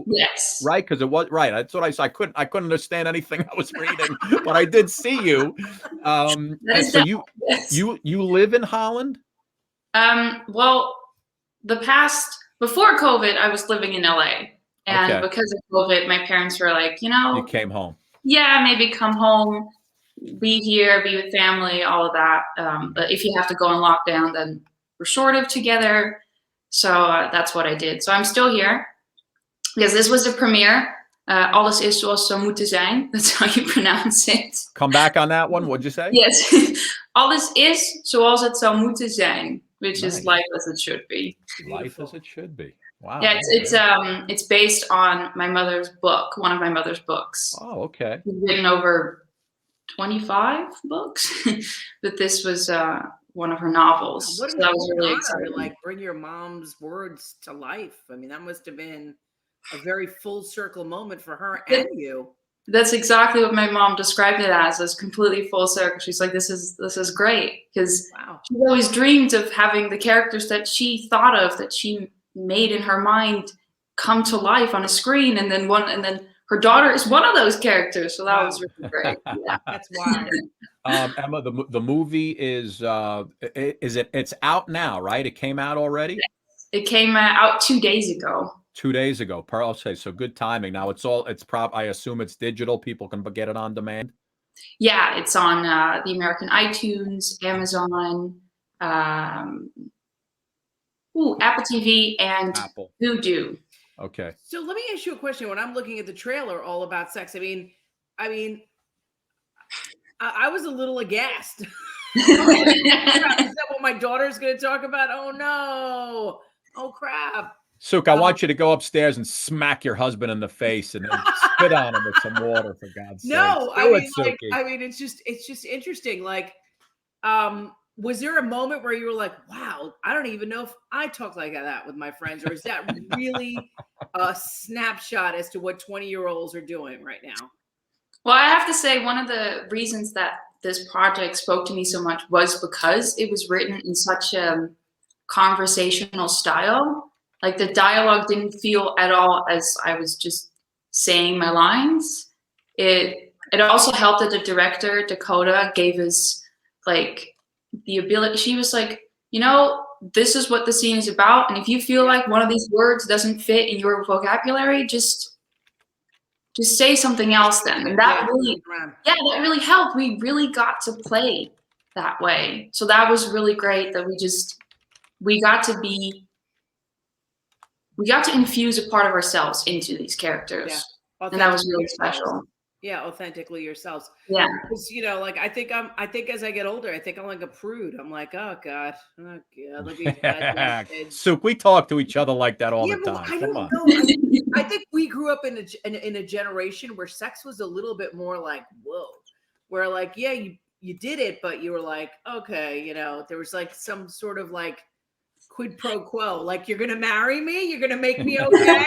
Yes. Right, because it was right. That's what I said. I couldn't understand anything I was reading, but I did see you. So you live in Holland? Well, before COVID, I was living in LA, and because of COVID, my parents were like, you came home. Yeah, maybe come home, be here, be with family, all of that. But if you have to go on lockdown, then we're sort of together. So that's what I did. So I'm still here. Yes, this was the premiere. Alles is zoals zou moeten zijn. That's how you pronounce it. Come back on that one. What'd you say? Yes. Alles is zoals het zou moeten zijn, which is life as it should be. Life as it should be. Wow. Yeah, it's based on my mother's book, one of my mother's books. Oh, okay. She's written over 25 books, but this was one of her novels. What so that was really honor, exciting. like bring your mom's words to life. I mean, that must have been a very full circle moment for her and you. That's exactly what my mom described it as completely full circle. She's like, this is great, because she always dreamed of having the characters that she thought of, that she made in her mind, come to life on a screen, and then her daughter is one of those characters. So that was really great. Yeah. That's wild. Emma, the movie is it's out now, right? It came out already? It came out 2 days ago. 2 days ago. I'll say, so good timing. Now I assume it's digital. People can get it on demand. Yeah, it's on the American iTunes, Amazon, Apple TV, and Vudu. Okay. So let me ask you a question. When I'm looking at the trailer all about sex, I mean, I was a little aghast. Is that what my daughter's going to talk about? Oh no! Oh crap! Suk, I want you to go upstairs and smack your husband in the face and then spit on him with some water, for God's sake. No, I mean, it's just interesting. Like, was there a moment where you were like, wow, I don't even know if I talk like that with my friends, or is that really a snapshot as to what 20-year-olds are doing right now? Well, I have to say one of the reasons that this project spoke to me so much was because it was written in such a conversational style. Like the dialogue didn't feel at all as I was just saying my lines. It also helped that the director, Dakota, gave us like the ability. She was like, this is what the scene is about. And if you feel like one of these words doesn't fit in your vocabulary, just say something else then. And that really helped. We really got to play that way. So that was really great that we got to infuse a part of ourselves into these characters. Yeah. And that was really special. Yeah, authentically yourselves. Yeah. Because, like I think as I get older, I think I'm like a prude. I'm like, oh God, look at these Suk, we talk to each other like that all the time. I don't know. I think we grew up in a generation where sex was a little bit more like, whoa, where like, yeah, you did it, but you were like, okay, there was like some sort of like quid pro quo, like you're gonna marry me, you're gonna make me okay.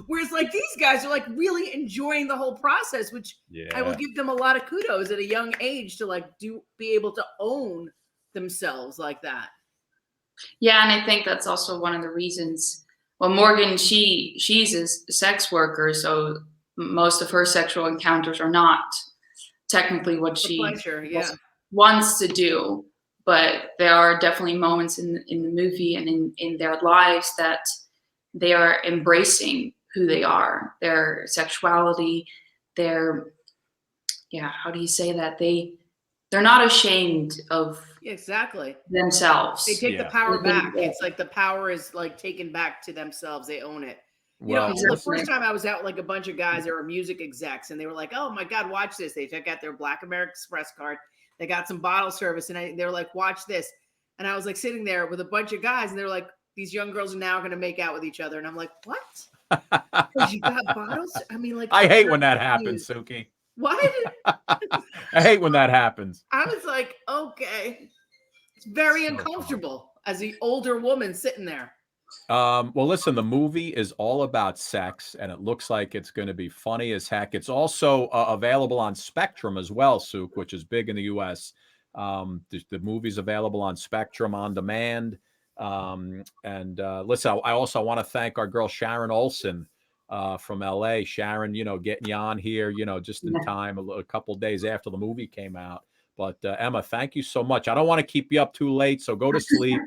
Whereas like these guys are like really enjoying the whole process, which I will give them a lot of kudos at a young age to like be able to own themselves like that. Yeah, and I think that's also one of the reasons. Well, Morgan, she's a sex worker, so most of her sexual encounters are not technically what she wants to do. But there are definitely moments in the movie and in their lives that they are embracing who they are, their sexuality, how do you say that? They're not ashamed of themselves. They take the power back. It's like the power is like taken back to themselves. They own it. The first time I was out like a bunch of guys, there were music execs, and they were like, oh my God, watch this. They took out their Black American Express card. They got some bottle service, and they were like, watch this. And I was like sitting there with a bunch of guys, and they were like, these young girls are now going to make out with each other. And I'm like, what? Because you got bottles? I mean, like, I hate when that happens, Suki. What? I hate when that happens. I was like, okay. It's very uncomfortable as the older woman sitting there. Well, listen, the movie is all about sex, and it looks like it's going to be funny as heck. It's also available on Spectrum as well, Suk, which is big in the U.S. The movie's available on Spectrum on demand. And listen, I also want to thank our girl Sharon Olson from LA. Sharon, getting you on here, just in time, a couple days after the movie came out. But Emma, thank you so much. I don't want to keep you up too late, so go to sleep.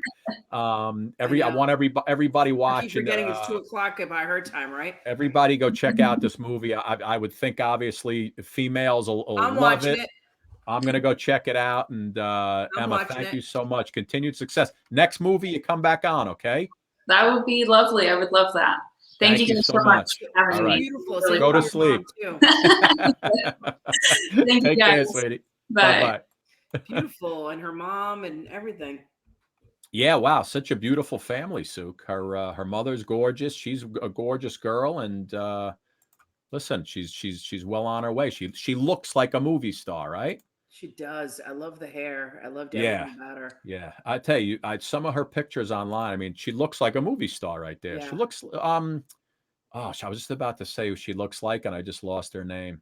I want everybody watching. I keep forgetting it's 2:00 by her time, right? Everybody go check out this movie. I would think obviously females will love it. I'm gonna go check it out. And Emma, thank you so much. Continued success. Next movie, you come back on, okay? That would be lovely. I would love that. Thank you so much for having me. Beautiful. Really go to sleep. Thank you, guys. Take care, sweetie. Bye. Beautiful, and her mom and everything. Yeah, wow, such a beautiful family, Suk. Her mother's gorgeous. She's a gorgeous girl, and listen, she's well on her way. She looks like a movie star, right? She does. I love the hair. I loved everything about her. Yeah, I tell you, some of her pictures online. I mean, she looks like a movie star right there. Yeah. She looks. I was just about to say who she looks like, and I just lost her name.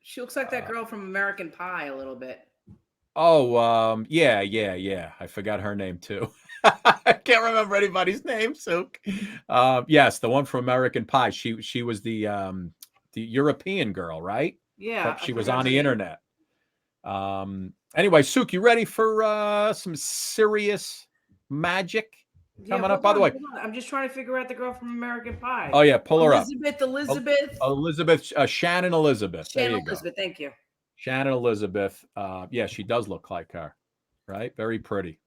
She looks like that girl from American Pie a little bit. Oh, yeah. I forgot her name too. I can't remember anybody's name. So, yes, the one from American Pie. She was the European girl, right? Yeah, She was on the internet. Anyway, Sook, you ready for some serious magic coming up? By the way, I'm just trying to figure out the girl from American Pie. oh yeah, pull her up. Elizabeth. Shannon Elizabeth. There you Elizabeth, go. thank you. Shannon Elizabeth. Yeah, she does look like her, right? Very pretty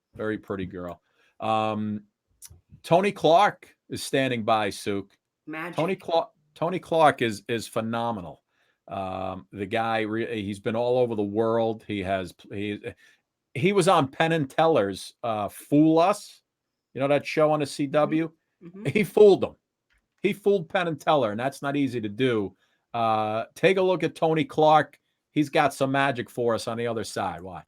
girl. Tony Clark is standing by, Sook. Magic. Tony Clark is phenomenal. The guy, he's been all over the world. He was on Penn and Teller's Fool Us. You know that show on the CW? Mm-hmm. He fooled them. He fooled Penn and Teller, and that's not easy to do. Take a look at Tony Clark. He's got some magic for us on the other side. Watch.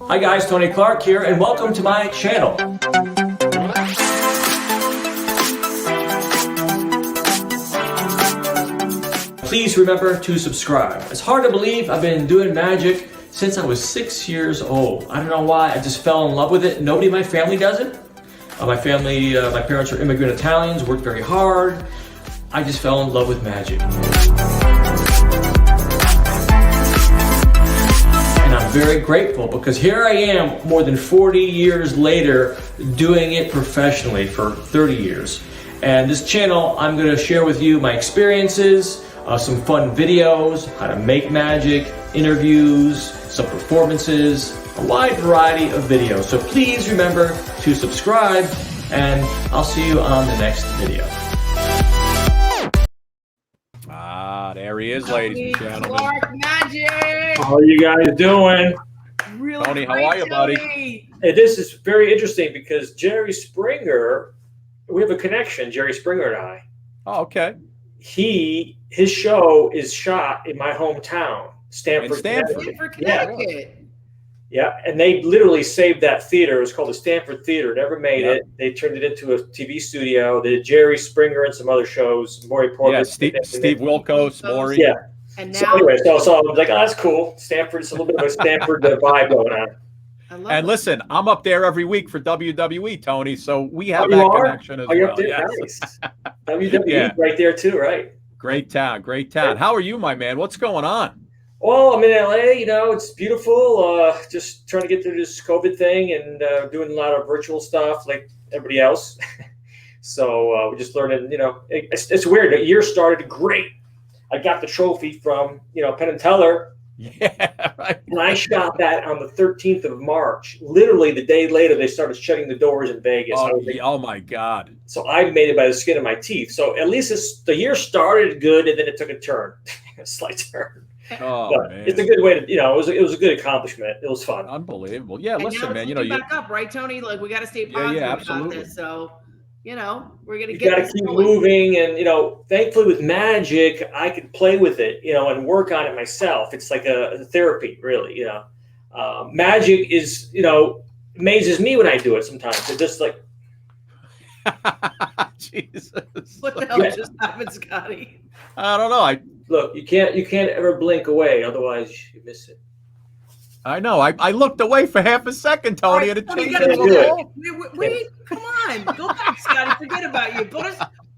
Hi guys, Tony Clark here, and welcome to my channel. Please remember to subscribe. It's hard to believe I've been doing magic since I was 6 years old. I don't know why, I just fell in love with it. Nobody in my family does it. My parents are immigrant Italians, worked very hard. I just fell in love with magic. And I'm very grateful because here I am more than 40 years later doing it professionally for 30 years. And this channel, I'm going to share with you my experiences, some fun videos, how to make magic, interviews, some performances, a wide variety of videos. So please remember to subscribe, and I'll see you on the next video. There he is, ladies and gentlemen. Clark Magic. How are you guys doing? Really Tony, how great, are you, buddy? Tony. Hey, this is very interesting because Jerry Springer, we have a connection, Jerry Springer and I. Oh, okay. His show is shot in my hometown, Stamford, Connecticut. Yeah, and they literally saved that theater. It was called the Stamford Theater. Never made it. They turned it into a TV studio. They did Jerry Springer and some other shows. Maury Porter. Yeah, Steve Wilkos, Maury. Yeah. And now, so anyway, so I was like, oh, that's cool. Stanford's a little bit of a Stanford vibe going on. And listen, I'm up there every week for WWE, Tony. So we have connection as well. You're up there? Nice. WWE right there too, right? Great town, great town. How are you, my man? What's going on? Well, I'm in LA, it's beautiful. Just trying to get through this COVID thing and doing a lot of virtual stuff like everybody else. So we're just learning, it's weird. The year started great. I got the trophy from, Penn and Teller. Yeah, right. And I shot that on the 13th of March. Literally the day later, they started shutting the doors in Vegas. Oh my God. So I made it by the skin of my teeth. So at least the year started good, and then it took a turn, a slight turn. Oh, but man. It's a good way to, it was a good accomplishment. It was fun. Unbelievable. Yeah, and listen, now man, back up, right, Tony? Like, we got to stay positive about this. So, we're going to get keep moving. And, thankfully with magic, I could play with it, and work on it myself. It's like a therapy, really, Magic is, amazes me when I do it sometimes. It just like. Jesus. What the hell just happened, Scotty? I don't know. Look, you can't ever blink away, otherwise you miss it. I know. I looked away for half a second, Tony, right, and it Tony, changed. wait, come on. Go back, Scotty. Forget about you.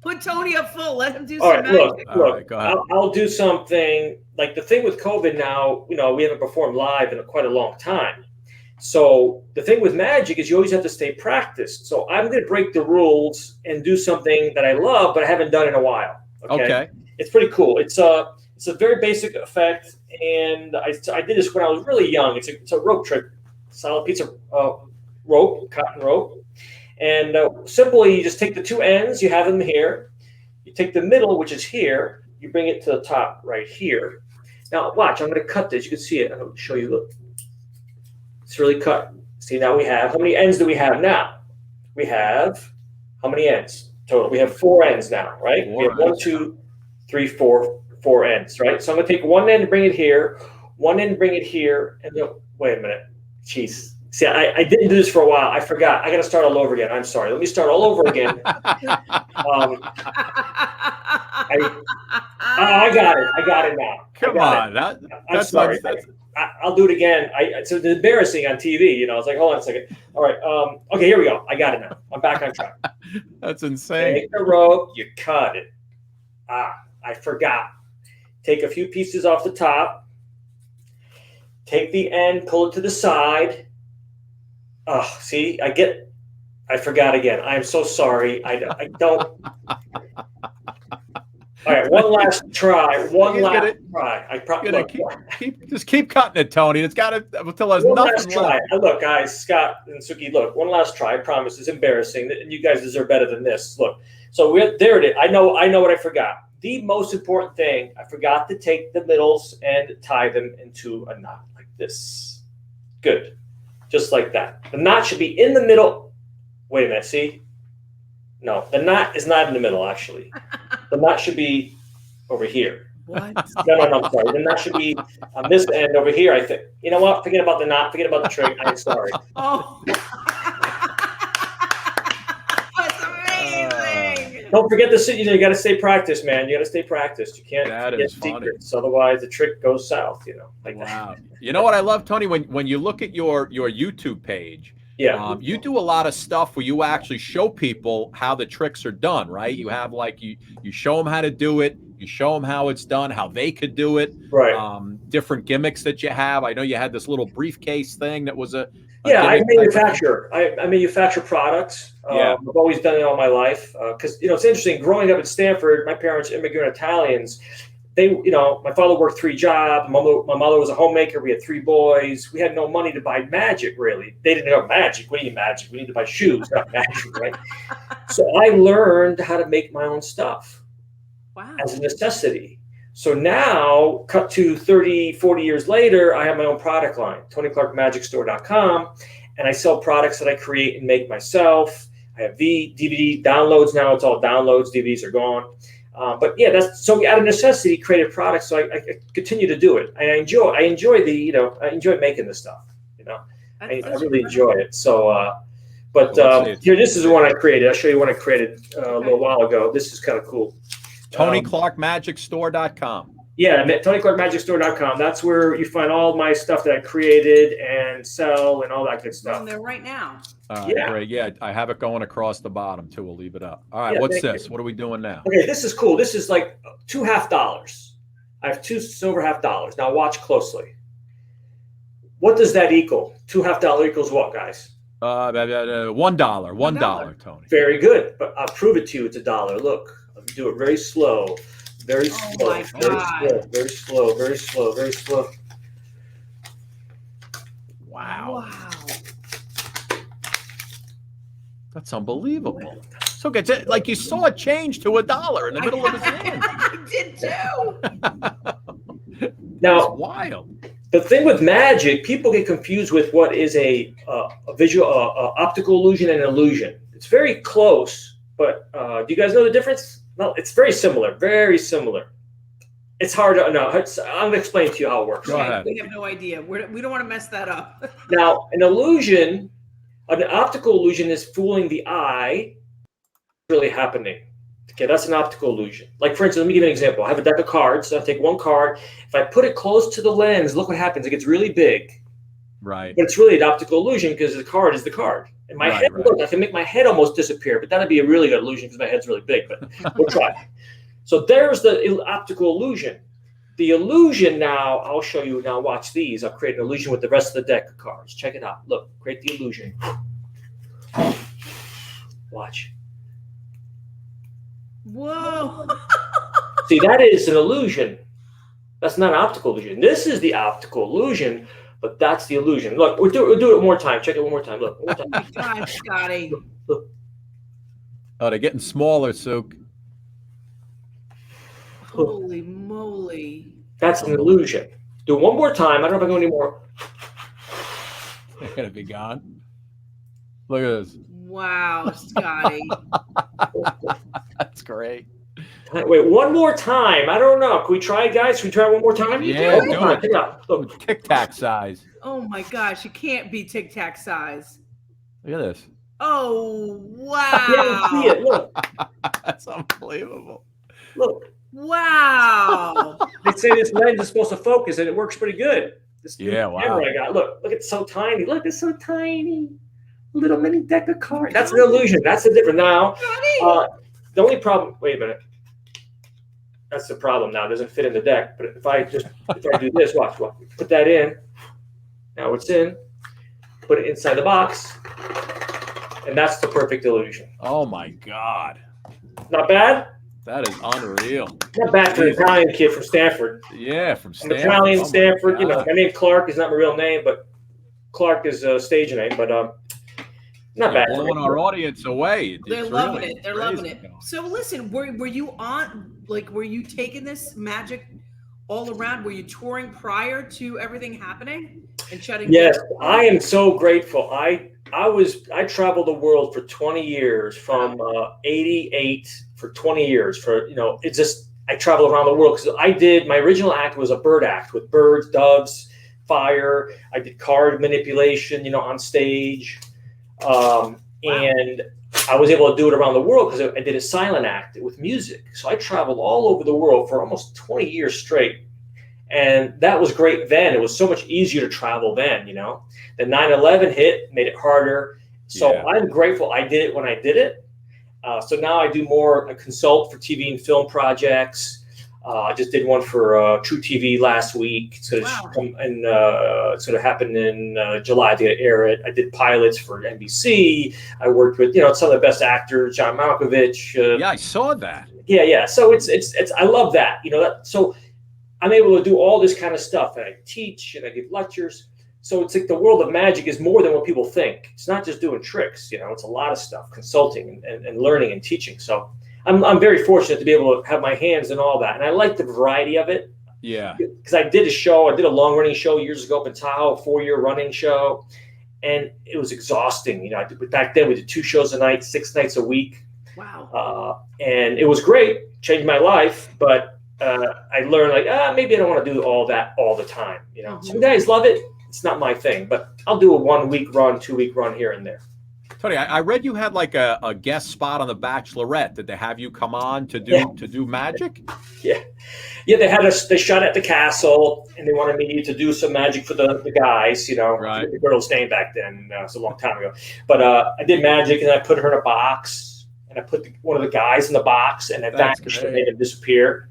Put Tony up full. Let him do All some right, magic. Look, go ahead. I'll do something. Like the thing with COVID now, we haven't performed live in quite a long time. So the thing with magic is you always have to stay practiced. So I'm going to break the rules and do something that I love, but I haven't done in a while. Okay. It's pretty cool. It's a very basic effect, and I did this when I was really young. It's a rope trick, solid piece of rope, cotton rope, and simply you just take the two ends. You have them here. You take the middle, which is here. You bring it to the top right here. Now watch. I'm going to cut this. You can see it. I'll show you. Look, it's really cut. See, now we have, how many ends do we have now? We have how many ends total? We have 4 ends now, right? We have 1, 2, 3, 4 ends, right? So I'm going to take one end and bring it here, one end and bring it here, and then, wait a minute. Jeez. See, I didn't do this for a while. I forgot. I got to start all over again. I'm sorry. Let me start all over again. I I got it. I got it now. Come on. I'm sorry. I'll do it again. It's embarrassing on TV. You know, it's like, hold on a second. All right. Okay, here we go. I got it now. I'm back on track. That's insane. Take the rope. You cut it. I forgot. Take a few pieces off the top. Take the end, pull it to the side. Oh, see, I forgot again. I'm so sorry. I don't. All right, one last try. Just keep cutting it, Tony. It's got to until there's one nothing last try. left. Look, guys, Scott and Suki. Look, one last try. I promise. It's embarrassing, and you guys deserve better than this. Look, so there it is. I know what I forgot. The most important thing, I forgot to take the middles and tie them into a knot like this. Good, just like that. The knot should be in the middle. Wait a minute. See? No, the knot is not in the middle, actually. The knot should be over here. What? No, I'm sorry. The knot should be on this end over here, I think. You know what? Forget about the knot. Forget about the trick. I'm sorry. Oh. That's amazing. Don't forget you got to stay practiced, man. You got to stay practiced. You can't get secrets. Otherwise, the trick goes south, you know. Like wow. You know what I love, Tony? When you look at your YouTube page, yeah, you do a lot of stuff where you actually show people how the tricks are done, right? You have you show them how to do it, you show them how it's done, how they could do it, right? Different gimmicks that you have. I know you had this little briefcase thing that was a I manufacture. I manufacture products. I've always done it all my life because it's interesting. Growing up in Stanford, my parents immigrant Italians. My father worked 3 jobs. My mother was a homemaker. We had 3 boys. We had no money to buy magic, really. They didn't know magic. What do you mean magic? We need to buy shoes, not magic, right? So I learned how to make my own stuff as a necessity. So now, cut to 30, 40 years later, I have my own product line, TonyClarkMagicStore.com, and I sell products that I create and make myself. I have DVD downloads now. It's all downloads. DVDs are gone. But yeah, so out of necessity, created products. So I continue to do it, and I enjoy making this stuff. I really enjoy it. So, here, this is the one I created. I'll show you one I created a little while ago. This is kind of cool. TonyClarkMagicStore.com. Yeah, TonyClarkMagicStore.com. That's where you find all my stuff that I created and sell and all that good stuff. On there right now. Great. Yeah, I have it going across the bottom too. We'll leave it up. All right, what's this? What are we doing now? Okay, this is cool. This is like $2 $half. I have 2 silver $half. Now watch closely. What does that equal? $2 $half equals what, guys? $1. $1, Tony. Very good. But I'll prove it to you. It's $1. Look, I'll do it very slow. Very slow. Very slow. Wow. That's unbelievable. So it's like you saw it change to $1 in the middle of his hand. I did too. Now, that's wild. The thing with magic, people get confused with what is a visual, optical illusion and an illusion. It's very close, but do you guys know the difference? No, it's very similar. Very similar. It's hard to know. I'm going to explain to you how it works. Go ahead. We have no idea. We don't want to mess that up. Now, an illusion, an optical illusion is fooling the eye. Really happening. Okay, that's an optical illusion. Like, for instance, let me give you an example. I have a deck of cards. So I take one card. If I put it close to the lens, look what happens. It gets really big. Right. But it's really an optical illusion because the card is the card. And my head, look, I can make my head almost disappear, but that'd be a really good illusion because my head's really big. But we'll try. So there's the optical illusion. The illusion now, I'll show you now. Watch these. I'll create an illusion with the rest of the deck of cards. Check it out. Look, create the illusion. Watch. Whoa. See, that is an illusion. That's not an optical illusion. This is the optical illusion, but that's the illusion. Look, we'll do it one more time. Check it one more time. Look. One more time. Gosh, Scotty. Look. Oh, they're getting smaller, Sook. Holy moly. That's an illusion. Do it one more time. I don't know if I can go anymore. They're going to be gone. Look at this. Wow, Scotty. That's great. Wait, one more time. I don't know. Can we try it, guys? Can we try it one more time? Yeah, do it. Check it out. Look. Tic Tac size. Oh my gosh, it can't be Tic Tac size. Look at this. Oh, wow. Yeah, see it. Look. That's unbelievable. Look. Wow. They say this lens is supposed to focus, and it works pretty good. This new Yeah, wow. camera I got. Look, it's so tiny. Look, it's so tiny. Little mini deck of cards. That's an illusion. That's the difference. Now, the only problem. Wait a minute. That's the problem now. It doesn't fit in the deck. But if I do this, watch. Put that in. Now it's in. Put it inside the box, and that's the perfect illusion. Oh my God. Not bad. That is unreal. Not bad for an Italian kid from Stanford. Yeah, from I'm Stanford. Italian, Stanford. You know, my name Clark is not my real name, but Clark is a stage name. But not bad. Blowing our audience away. They're loving it. They're loving it. So listen, were you were you taking this magic all around? Were you touring prior to everything happening and shutting Yes, down? I am so grateful. I traveled the world for 20 years from 88 for 20 years it's just I traveled around the world because my original act was a bird act with birds, doves, fire. I did card manipulation, on stage. And I was able to do it around the world because I did a silent act with music. So I traveled all over the world for almost 20 years straight. And that was great then. It was so much easier to travel then, The 9/11 hit, made it harder. So I'm grateful I did it when I did it. So now I do more consult for TV and film projects. I just did one for True TV last week. It's going to happen in July to air it. I did pilots for NBC. I worked with some of the best actors, John Malkovich. Yeah, I saw that. Yeah. So it's I love that. So I'm able to do all this kind of stuff, and I teach and I give lectures. So it's like the world of magic is more than what people think. It's not just doing tricks. It's a lot of stuff, consulting and learning and teaching. So I'm very fortunate to be able to have my hands in all that. And I like the variety of it. Yeah. Because I did a long running show years ago up in Tahoe, a 4-year running show. And it was exhausting. Back then we did 2 shows a night, 6 nights a week. Wow. And it was great, changed my life. But I learned maybe I don't want to do all that all the time. Some guys love it. It's not my thing, but I'll do a 1-week run, 2-week run here and there. Tony, I read you had like a guest spot on The Bachelorette. Did they have you come on to do magic? Yeah. They shot at the castle, and they wanted me to do some magic for the guys. Right. The girl's name back then. It's a long time ago, but I did magic, and I put her in a box, and I put one of the guys in the box, and I vanished and made him disappear,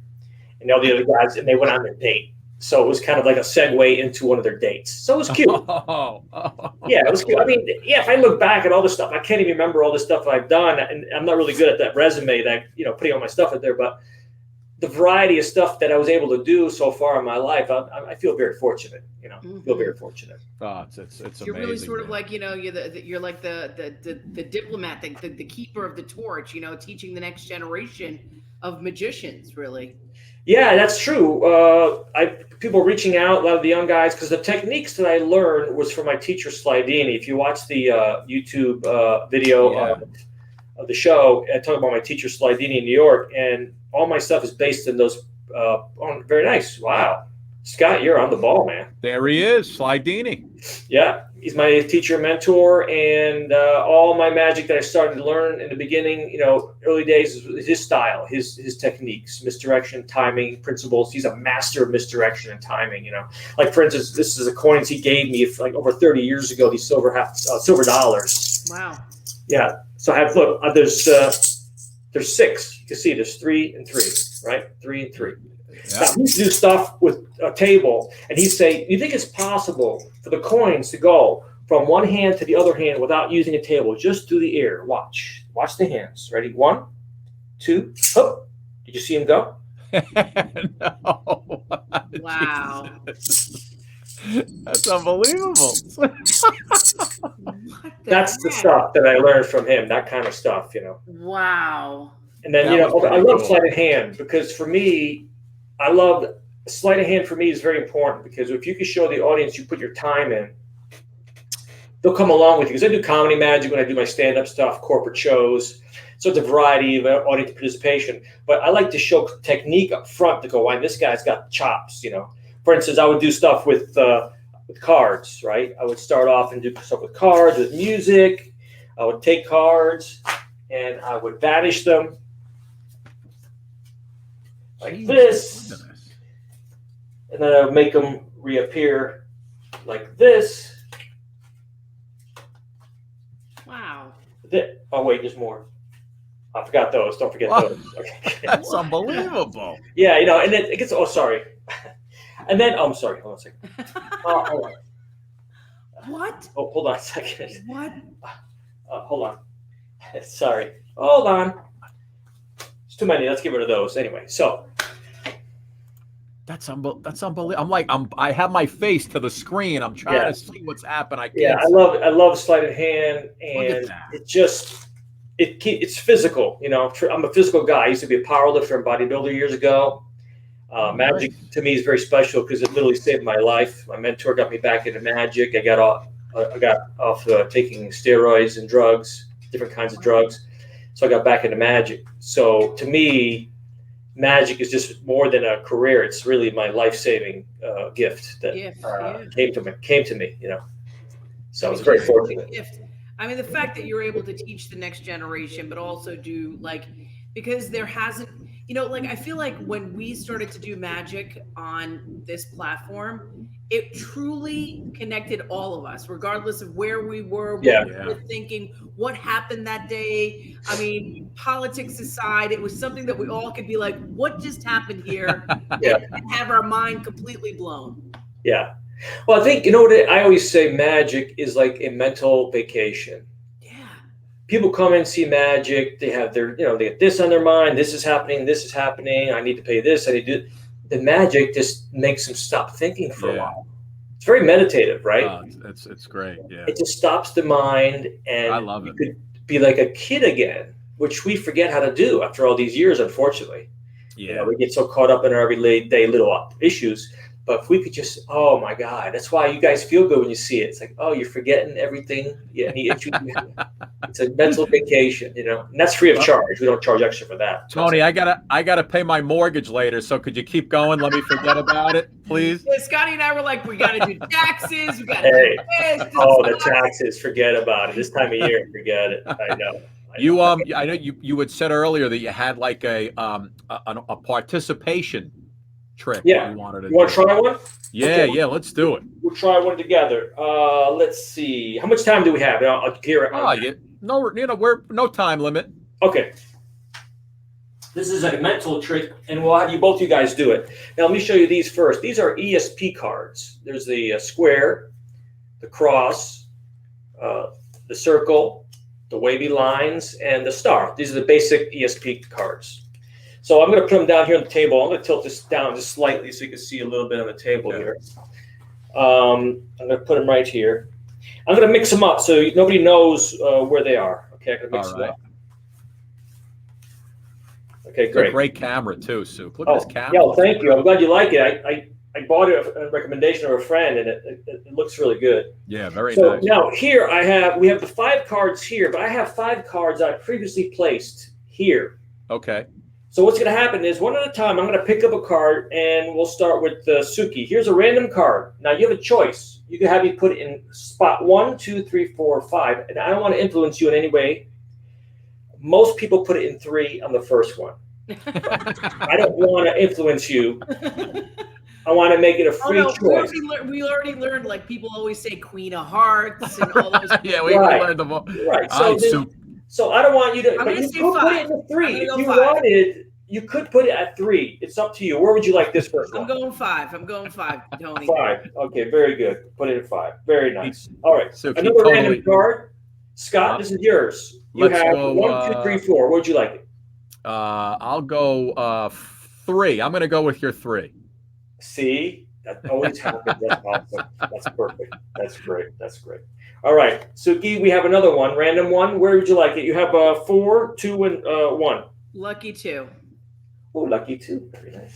and all the other guys, and they went on their date. So it was kind of like a segue into one of their dates. So it was cute. Yeah, it was cute. I mean, if I look back at all the stuff, I can't even remember all the stuff I've done. And I'm not really good at that resume that, putting all my stuff in there. But the variety of stuff that I was able to do so far in my life, I feel very fortunate, feel very fortunate. Oh, it's amazing. You're really sort of like, you're like the diplomat, the keeper of the torch, teaching the next generation of magicians, really. Yeah, that's true. People reaching out, a lot of the young guys, because the techniques that I learned was from my teacher Slidini. If you watch the YouTube video of the show, I talk about my teacher Slidini in New York, and all my stuff is based in those. Very nice. Wow. Scott, you're on the ball, man. There he is, Slidini. Yeah, he's my teacher, mentor, and all my magic that I started to learn in the beginning, early days, is his style, his techniques, misdirection, timing, principles. He's a master of misdirection and timing. Like for instance, this is the coins he gave me over 30 years ago. These silver dollars. Wow. Yeah. So I have there's 6. You can see there's 3 and 3, right? 3 and 3. Yeah. Now, he used to do stuff with a table, and he'd say, "You think it's possible for the coins to go from one hand to the other hand without using a table, just through the air? Watch the hands. Ready? 1, 2, up. Did you see him go?" No. Wow. That's unbelievable. That's the stuff that I learned from him. That kind of stuff, Wow. And then I love sleight of hand because for me. Sleight of hand for me is very important because if you can show the audience you put your time in, they'll come along with you. Because I do comedy magic when I do my stand-up stuff, corporate shows. So it's a variety of audience participation. But I like to show technique up front to go, "Why this guy's got chops." For instance, I would do stuff with cards, right? I would start off and do stuff with cards, with music. I would take cards and I would vanish them. like this, and then I would make them reappear like this. Wow. Oh wait, there's more. I forgot those. Don't forget those. Okay. That's unbelievable. Yeah, and then it gets. Oh, sorry. And then, I'm sorry. Hold on a second. Hold on. What? Oh, hold on a second. What? Hold on. Sorry. Hold on. It's too many. Let's get rid of those. Anyway, so. That's unbelievable. I have my face to the screen. I'm trying to see what's happening. I can't. Yeah, I love sleight of hand, and it just it's physical. I'm a physical guy. I used to be a powerlifter and bodybuilder years ago. Magic to me is very special because it literally saved my life. My mentor got me back into magic. I got off taking steroids and drugs, different kinds of drugs. So I got back into magic. So to me, magic is just more than a career. It's really my life-saving gift that came to me. So I was very fortunate. Gift. I mean, the fact that you're able to teach the next generation, but also do because there hasn't, I feel like when we started to do magic on this platform, it truly connected all of us, regardless of where we were, what we were thinking, what happened that day. I mean, politics aside, it was something that we all could be like, what just happened here? And have our mind completely blown. Yeah. Well, I think, what I always say, magic is like a mental vacation. Yeah. People come and see magic. They have they get this on their mind. This is happening. This is happening. I need to pay this. I need to do. The magic just makes them stop thinking for a while. It's very meditative, right? It's great. Yeah. It just stops the mind, and I love it. You could be like a kid again, which we forget how to do after all these years, unfortunately. Yeah. We get so caught up in our everyday little issues. But if we could just, oh my God, that's why you guys feel good when you see it. It's like, oh, you're forgetting everything. Any issue you have. It's a mental vacation, and that's free of charge. We don't charge extra for that. Tony, I gotta pay my mortgage later. So could you keep going? Let me forget about it, please. Yeah, Scotty and I were like, we got to do taxes. We got to Hey, do this. the taxes, forget about it. This time of year, forget it. I know. I know you had said earlier that you had like a participation trick. Yeah. You want to try one? Yeah, okay. Yeah. Let's do it. We'll try one together. Let's see. How much time do we have? I'll hear it. We're no time limit. Okay. This is a mental trick, and we'll have both you guys do it. Now, let me show you these first. These are ESP cards. There's the square, the cross, the circle, the wavy lines, and the star. These are the basic ESP cards. So I'm going to put them down here on the table. I'm going to tilt this down just slightly so you can see a little bit on the table here. I'm going to put them right here. I'm going to mix them up so nobody knows where they are. Okay, I'm going to mix them up. Okay, great. Great camera too, Suk. Look at this camera. Yeah, well, thank you. I'm glad you like it. I bought it a recommendation of a friend, and it looks really good. Yeah, very nice. So now here we have the 5 cards here, but I have 5 cards I previously placed here. Okay. So what's going to happen is one at a time, I'm going to pick up a card, and we'll start with Suki. Here's a random card. Now you have a choice. You can have me put it in spot 1, 2, 3, 4, 5, and I don't want to influence you in any way. Most people put it in 3 on the first one. I don't want to influence you. I want to make it a free choice. We already learned, like, people always say Queen of Hearts and all those. Yeah, we learned them all. Right. So I don't want you to. I'm but going to you say could 5. put it in 3. If you 5. wanted, you could put it at 3. It's up to you. Where would you like this first one? I'm going 5. I'm going 5, Tony. 5. Okay, very good. Put it at 5. Very nice. All right. So another random card. Scott, this is yours. You have go, 1, 2, 3, 4. What would you like it? I'll go 3. I'm going to go with your 3. See, that always happens. That's awesome. That's perfect. That's great. That's great. All right, Suki, we have another one, random one. Where would you like it? You have 4, 2, and 1. Lucky 2. Oh, lucky 2. Very nice.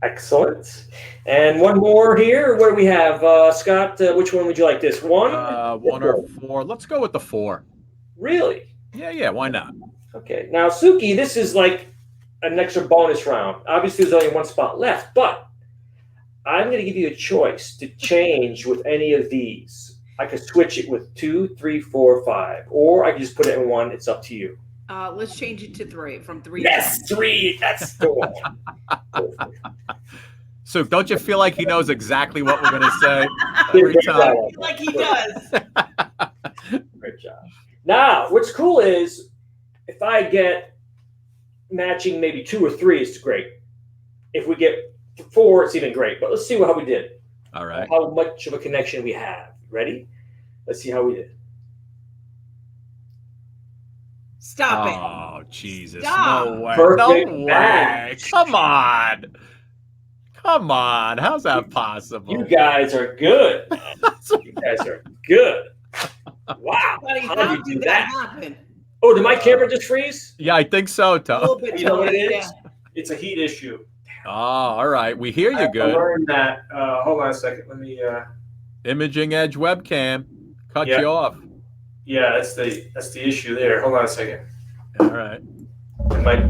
Excellent. And one more here. What do we have? Scott, which one would you like this? 1? 1 or 4. Let's go with the 4. Really? Yeah. Why not? Okay. Now, Suki, this is like an extra bonus round. Obviously, there's only 1 spot left, but I'm going to give you a choice to change with any of these. I could switch it with 2, 3, 4, 5, or I can just put it in 1. It's up to you. Let's change it to 3 from 3. Yes, 3. That's the one. So don't you feel like he knows exactly what we're going to say every time? Like he does. Great job. Now, what's cool is if I get matching maybe 2 or 3, it's great. If we get 4, it's even great. But let's see how we did. All right. How much of a connection we have. Ready? Let's see how we did. Stop it. Oh, Jesus. Stop. No way. Perfect No way. match. Come on. Come on. How's that possible? You guys are good. You guys are good. Wow. Buddy, How did you do that? happen? Oh, did my camera just freeze? Yeah, I think so, A little Tom. bit. You know what it is? Yeah. It's a heat issue. Oh, all right. We hear you I good. learned that. Hold on a second. Let me. Imaging Edge webcam. Cut Yeah. you off. Yeah, that's the issue there. Hold on a second. All right. It might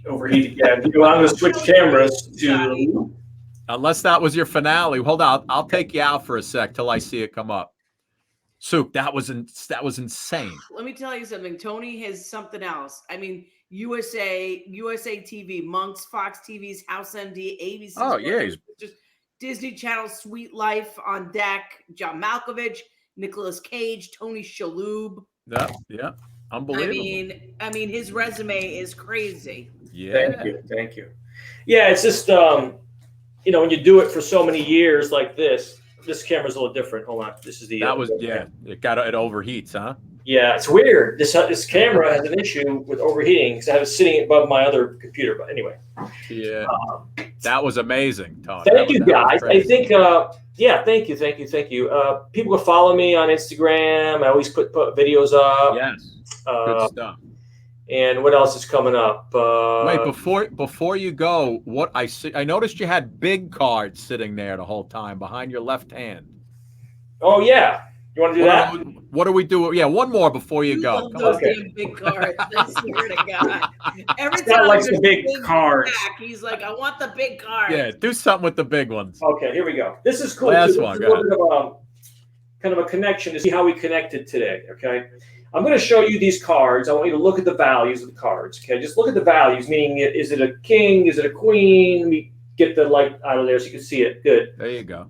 overheat again. I'm going to switch cameras to. Unless that was your finale. Hold on. I'll take you out for a sec till I see it come up. Soup, that was insane. Let me tell you something. Tony has something else. I mean, USA TV, Monks, Fox TV's House MD, ABC. Oh, yeah, he's- Just Disney Channel, Sweet Life on deck. John Malkovich, Nicolas Cage, Tony Shalhoub. Yeah. Unbelievable. I mean, his resume is crazy. Yeah. Thank you. Yeah, it's just when you do it for so many years like this camera's a little different. Hold on, this is the. That was It overheats, huh? Yeah, it's weird. This camera has an issue with overheating because I have it sitting above my other computer. But anyway. Yeah. That was amazing, Tom. Thank you, guys. I think. Thank you. People can follow me on Instagram. I always put videos up. Yes. Good stuff. And what else is coming up? Wait, before you go, what I see, I noticed you had big cards sitting there the whole time behind your left hand. Oh yeah, you want to do that? What do we do? Yeah, one more before you go. Love those damn big cards. I swear to God. Every Scott time likes there's the big cards. back, he's like, I want the big cards. Yeah, do something with the big ones. Okay, here we go. This is cool. Last too. one, This is a little bit of kind of a connection to see how we connected today. Okay. I'm going to show you these cards. I want you to look at the values of the cards. Okay, just look at the values. Meaning, is it a king? Is it a queen? Let me get the light out of there so you can see it. Good. There you go.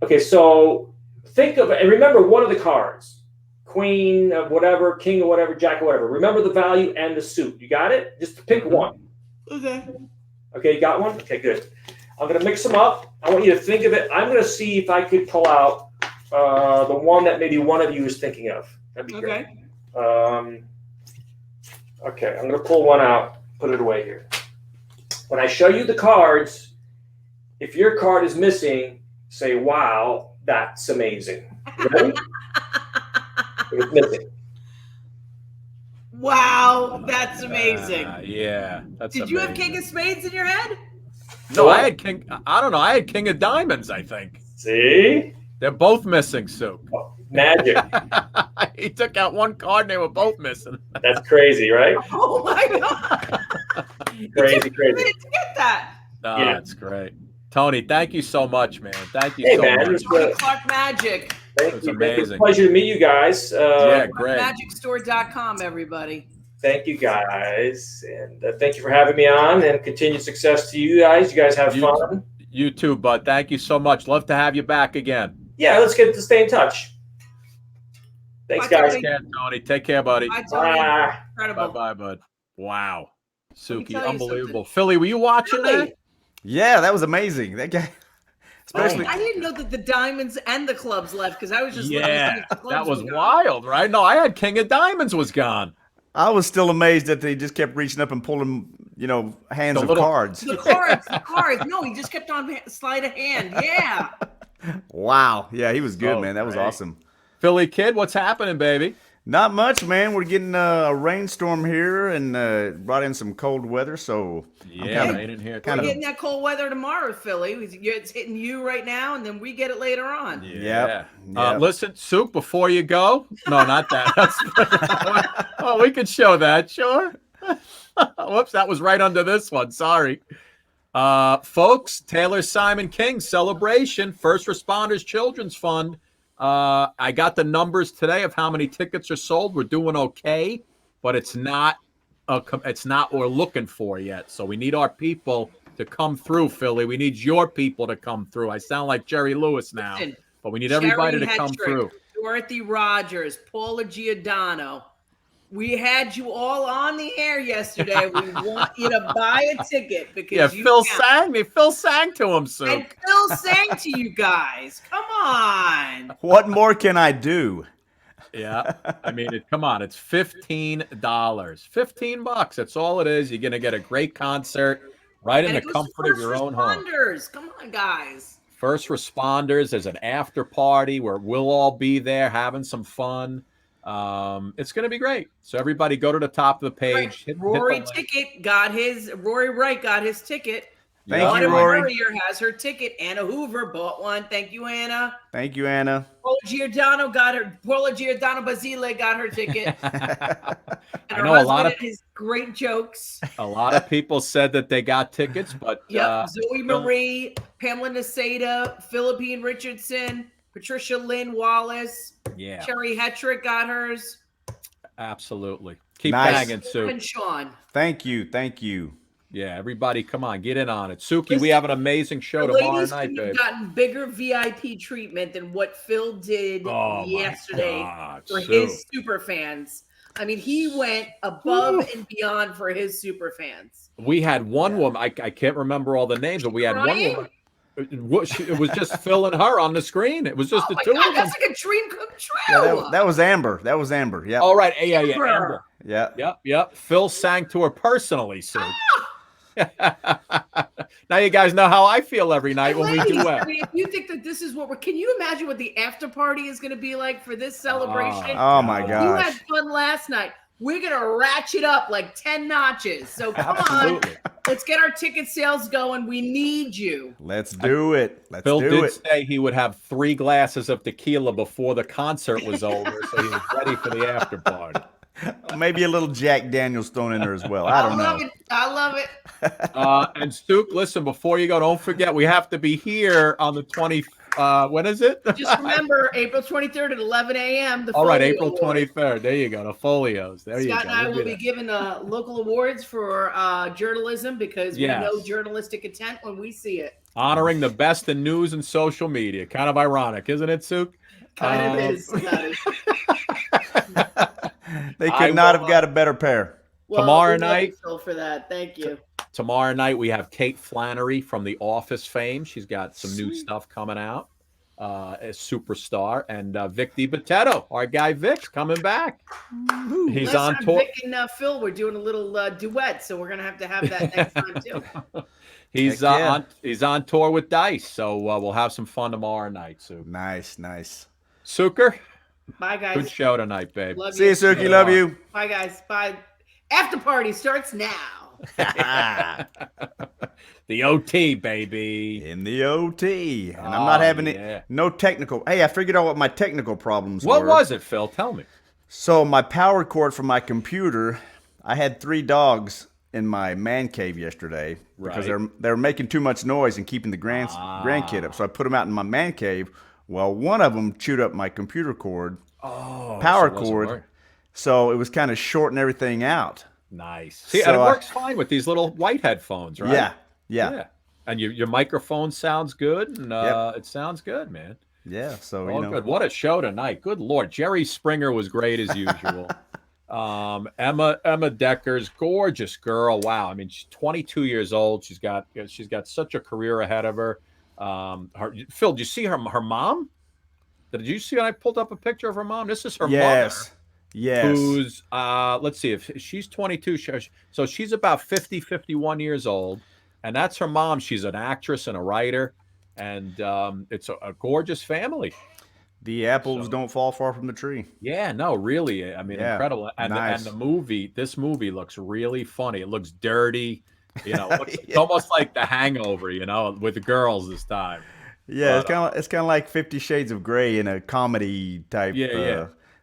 Okay, so think of it and remember one of the cards: queen of whatever, king of whatever, jack of whatever. Remember the value and the suit. You got it? Just pick one. Okay. Okay, you got one. Okay, good. I'm going to mix them up. I want you to think of it. I'm going to see if I could pull out the one that maybe one of you is thinking of. That'd be great. Okay, I'm going to pull one out, put it away here. When I show you the cards, if your card is missing, say, wow, that's amazing. Ready? It's missing. Wow, that's amazing. Yeah, that's Did you have King of Spades in your head? No, I had King. I don't know. I had King of Diamonds, I think. See? They're both missing, Soup. Magic. He took out one card and they were both missing. That's crazy, right? Oh my God. Crazy. Get that. Oh, Yeah. That's great. Tony, thank you so much, man. Thank you Hey, so man, much. it was, Tony Clark Magic. Thank It's you. amazing. It's a pleasure to meet you guys. Yeah, great. Magicstore.com, everybody. Thank you, guys. And thank you for having me on and continued success to you guys. You guys have fun. You too, bud. Thank you so much. Love to have you back again. Yeah, let's get to stay in touch. Thanks, Bye, guys. Tony. Take care, Tony. Take care, buddy. Bye, Tony. Bye. Incredible. Bye, bud. Wow. Suki, tell you unbelievable. Philly, were you watching that? Yeah, that was amazing. That guy, especially. I didn't know that the diamonds and the clubs left because I was just looking Yeah, at the clubs that was were gone. wild, right? No, I had King of Diamonds was gone. I was still amazed that they just kept reaching up and pulling, hands The of little- cards. The cards. No, he just kept on sleight of hand. Yeah. Wow. Yeah, he was good, Oh, man. That was great. awesome. Philly kid, what's happening, baby? Not much, man. We're getting a rainstorm here and brought in some cold weather, so Yeah, rain in here. We're getting that cold weather tomorrow, Philly. It's hitting you right now, and then we get it later on. Yeah. Yep. Listen, Soup, before you go. No, not that. Oh, we could show that, sure. Whoops, that was right under this one. Sorry. Folks, Taylor Simon King celebration, First Responders Children's Fund. I got the numbers today of how many tickets are sold. We're doing okay. but it's not what we're looking for yet. So we need our people to come through, Philly. We need your people to come through. I sound like Jerry Lewis now, but we need everybody to come through. Dorothy Rogers, Paula Giordano. We had you all on the air yesterday. We want you to buy a ticket because Phil sang to him, Sue. And Phil sang to you guys. Come on. What more can I do? Yeah, I mean, come on, it's $15, $15. That's all it is. You're gonna get a great concert right in the comfort of your own home. Come on, guys. First responders. There's an after party where we'll all be there having some fun. It's gonna be great. So everybody, go to the top of the page. Rory Wright got his ticket. Thank you, Rory. Has her ticket. Anna Hoover bought one. Thank you, Anna. Thank you, Anna. Paula Giordano Basile got her ticket. I know a lot of his great jokes. A lot of people said that they got tickets, but Zoe Marie, Pamela Naseda, Philippine Richardson, Patricia Lynn Wallace, Sherry Hetrick got hers. Absolutely. Keep banging, Sue. And Sean. Thank you. Yeah, everybody, come on, get in on it. Suki, we have an amazing show tomorrow night, babe. You've gotten bigger VIP treatment than what Phil did yesterday for his super fans. I mean, he went above and beyond for his super fans. We had one woman, I can't remember all the names, but we had one woman. It was just Phil and her on the screen. It was just the two of them. That's like a dream come true. Yeah, that was Amber. Yeah. All right. Yeah. Amber. Yeah. Yep. Phil sang to her personally, Sue. Now you guys know how I feel every night when we do that. I mean, if you think that this is can you imagine what the after party is going to be like for this celebration? Oh my gosh. You had fun last night. We're going to ratchet up like 10 notches. So come on, let's get our ticket sales going. We need you. Let's do it. Phil did say he would have 3 glasses of tequila before the concert was over, so he was ready for the after party. Maybe a little Jack Daniels thrown in there as well. I don't know. I love it. And Stu, listen, before you go, don't forget, we have to be here on the 20th. When is it? Just remember, April 23rd at 11 a.m. All right, April 23rd. There you go. The Folios. There you go. Scott and I will be giving local awards for journalism because we know journalistic intent when we see it. Honoring the best in news and social media. Kind of ironic, isn't it, Suk? Kind of is. They could not have got a better pair. Well, tomorrow night. For that, thank you. Tomorrow night we have Kate Flannery from The Office fame. She's got some new stuff coming out. A superstar, and Vic DiBattista, our guy Vic's coming back. He's on tour. Vic and Phil, we're doing a little duet, so we're gonna have that next time too. He's on tour with Dice, so we'll have some fun tomorrow night. So nice. Suker. Bye, guys. Good show tonight, babe. See you, Suki. Love you. Bye, guys. Bye. After party starts now. The OT, baby. In the OT. And I'm not having no technical. Hey, I figured out what my technical problems were. What was it, Phil? Tell me. So my power cord for my computer, I had 3 dogs in my man cave yesterday because they're making too much noise and keeping the grandkid up. So I put them out in my man cave. Well, one of them chewed up my computer cord, power cord, so it was kind of shorting everything out. Nice. See, and it works fine with these little white headphones, right? Yeah. And your microphone sounds good, and it sounds good, man. Yeah, so, good. What a show tonight. Good Lord. Jerry Springer was great as usual. Emma Decker's gorgeous girl. Wow. I mean, she's 22 years old. She's got such a career ahead of her. Phil, did you see her mom? Did you see when I pulled up a picture of her mom? This is her mother. Yes. Who's let's see, if she's 22, so she's about 50, 51 years old, and that's her mom. She's an actress and a writer, and it's a gorgeous family. The apples don't fall far from the tree. Yeah, no, really. I mean, incredible. And this movie looks really funny. It looks dirty. It's almost like The Hangover, with the girls this time. Yeah, but, it's kind of like 50 Shades of Grey in a comedy type.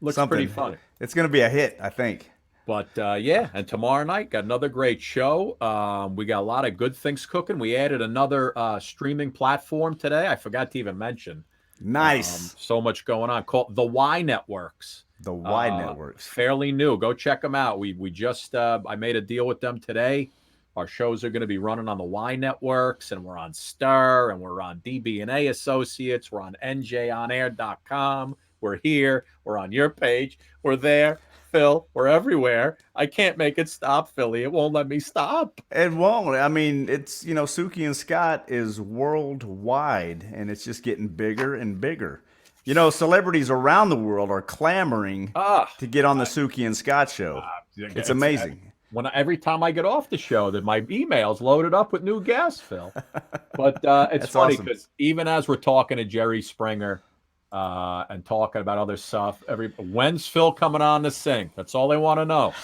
Looks something. Pretty funny. It's going to be a hit, I think. But and tomorrow night got another great show. We got a lot of good things cooking. We added another streaming platform today. I forgot to even mention. Nice. So much going on. Called the Y Networks. The Y Networks. Fairly new. Go check them out. We just I made a deal with them today. Our shows are going to be running on the Y Networks, and we're on Star, and we're on DB&A Associates. We're on NJOnAir.com. We're here. We're on your page. We're there. Phil, we're everywhere. I can't make it stop, Philly. It won't let me stop. It won't. I mean, it's, Suki and Scott is worldwide, and it's just getting bigger and bigger. Celebrities around the world are clamoring to get on the Suki and Scott show. It's amazing. Every time I get off the show, that my email's loaded up with new guests, Phil. But it's funny because even as we're talking to Jerry Springer and talking about other stuff, when's Phil coming on to sing? That's all they want to know.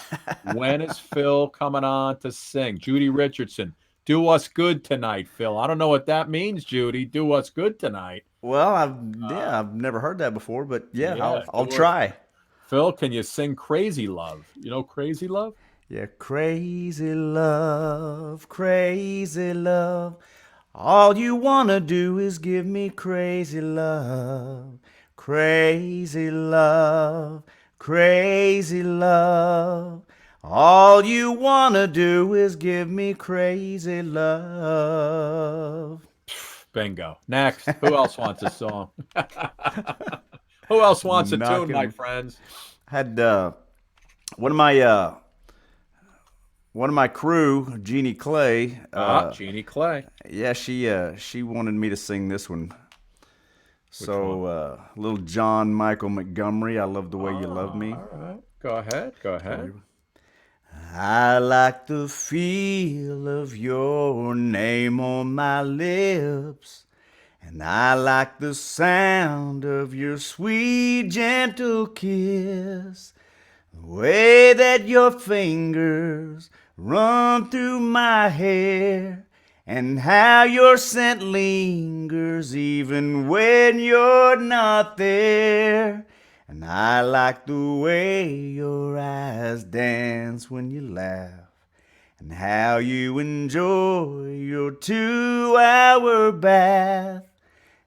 When is Phil coming on to sing? Judy Richardson, do us good tonight, Phil. I don't know what that means, Judy. Do us good tonight. Well, I've never heard that before, but I'll try. Phil, can you sing Crazy Love? You know Crazy Love? Yeah, crazy love, crazy love. All you wanna do is give me crazy love, crazy love, crazy love. All you wanna do is give me crazy love. Bingo. Next. Who else wants a song? Who else wants a tune, my friends? Had one of my crew, Jeannie Clay. Jeannie Clay. Yeah, she wanted me to sing this one. Little John Michael Montgomery, I Love the Way You Love Me. All right. Go ahead. I like the feel of your name on my lips, and I like the sound of your sweet, gentle kiss. The way that your fingers run through my hair, and how your scent lingers even when you're not there. And I like the way your eyes dance when you laugh, and how you enjoy your 2-hour bath.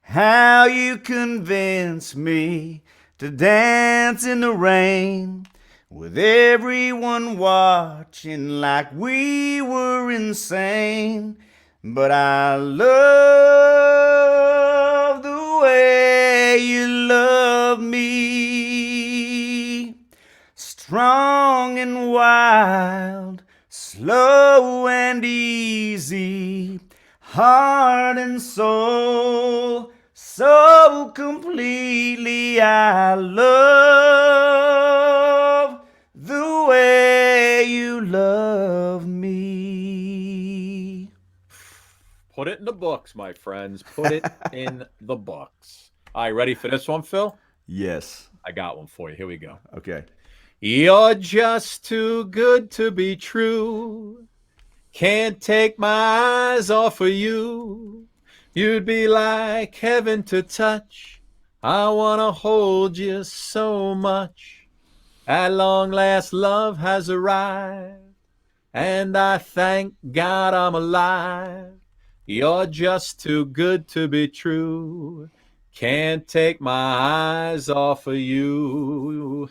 How you convince me to dance in the rain, with everyone watching like we were insane. But I love the way you love me. Strong and wild, slow and easy, heart and soul, so completely. I love the way you love me. Put it in the books, my friends. Put it in the books. All right, ready for this one, Phil? Yes. I got one for you. Here we go. Okay. You're just too good to be true. Can't take my eyes off of you. You'd be like heaven to touch. I want to hold you so much. At long last, love has arrived, and I thank God I'm alive. You're just too good to be true. Can't take my eyes off of you.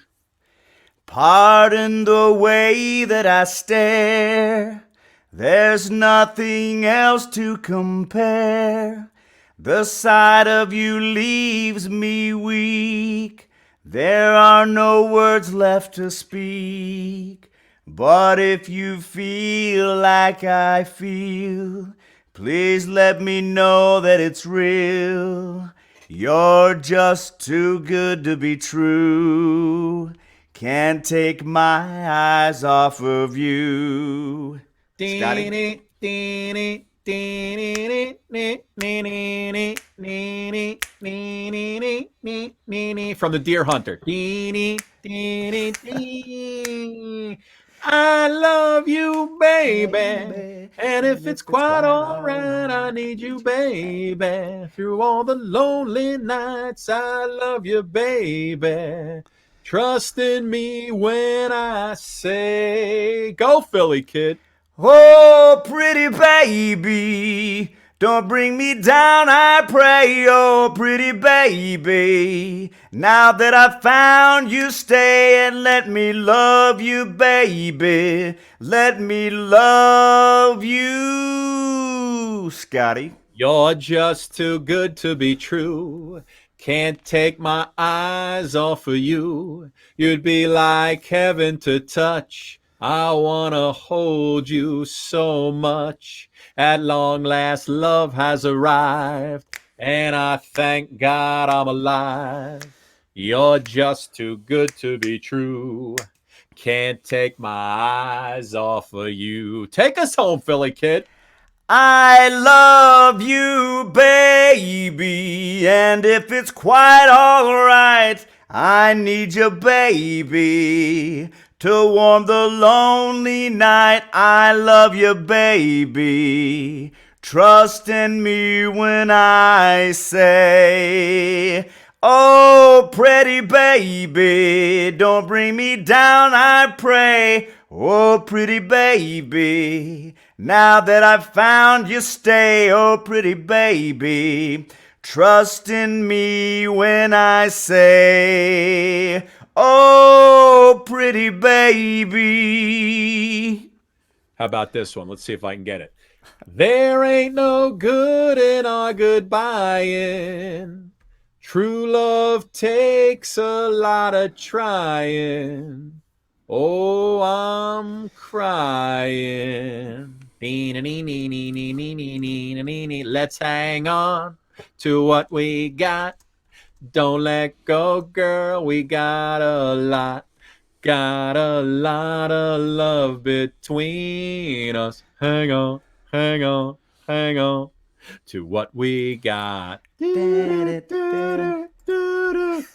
Pardon the way that I stare. There's nothing else to compare. The sight of you leaves me weak. There are no words left to speak. But if you feel like I feel, please let me know that it's real. You're just too good to be true. Can't take my eyes off of you. Scotty? From the Deer Hunter. I love you, baby. And if it's quite all right, I need you, baby. Through all the lonely nights, I love you, baby. Trust in me when I say, go Philly, kid. Oh, pretty baby, Don't bring me down, I pray, oh pretty baby. Now that I've found you, stay and let me love you, baby. Let me love you, Scotty. You're just too good to be true. Can't take my eyes off of you. You'd be like heaven to touch. I wanna hold you so much. At long last, love has arrived, and I thank God I'm alive. You're just too good to be true. Can't take my eyes off of you. Take us home, Philly kid. I love you, baby, and if it's quite alright, I need you, baby, to warm the lonely night. I love you, baby. Trust in me when I say, oh, pretty baby, don't bring me down, I pray. Oh, pretty baby, now that I've found you, stay. Oh, pretty baby, trust in me when I say, oh, pretty baby. How about this one? Let's see if I can get it. There ain't no good in our goodbying. True love takes a lot of trying. Oh, I'm crying. Let's hang on to what we got. Don't let go, girl. We got a lot of love between us. Hang on, hang on, hang on to what we got.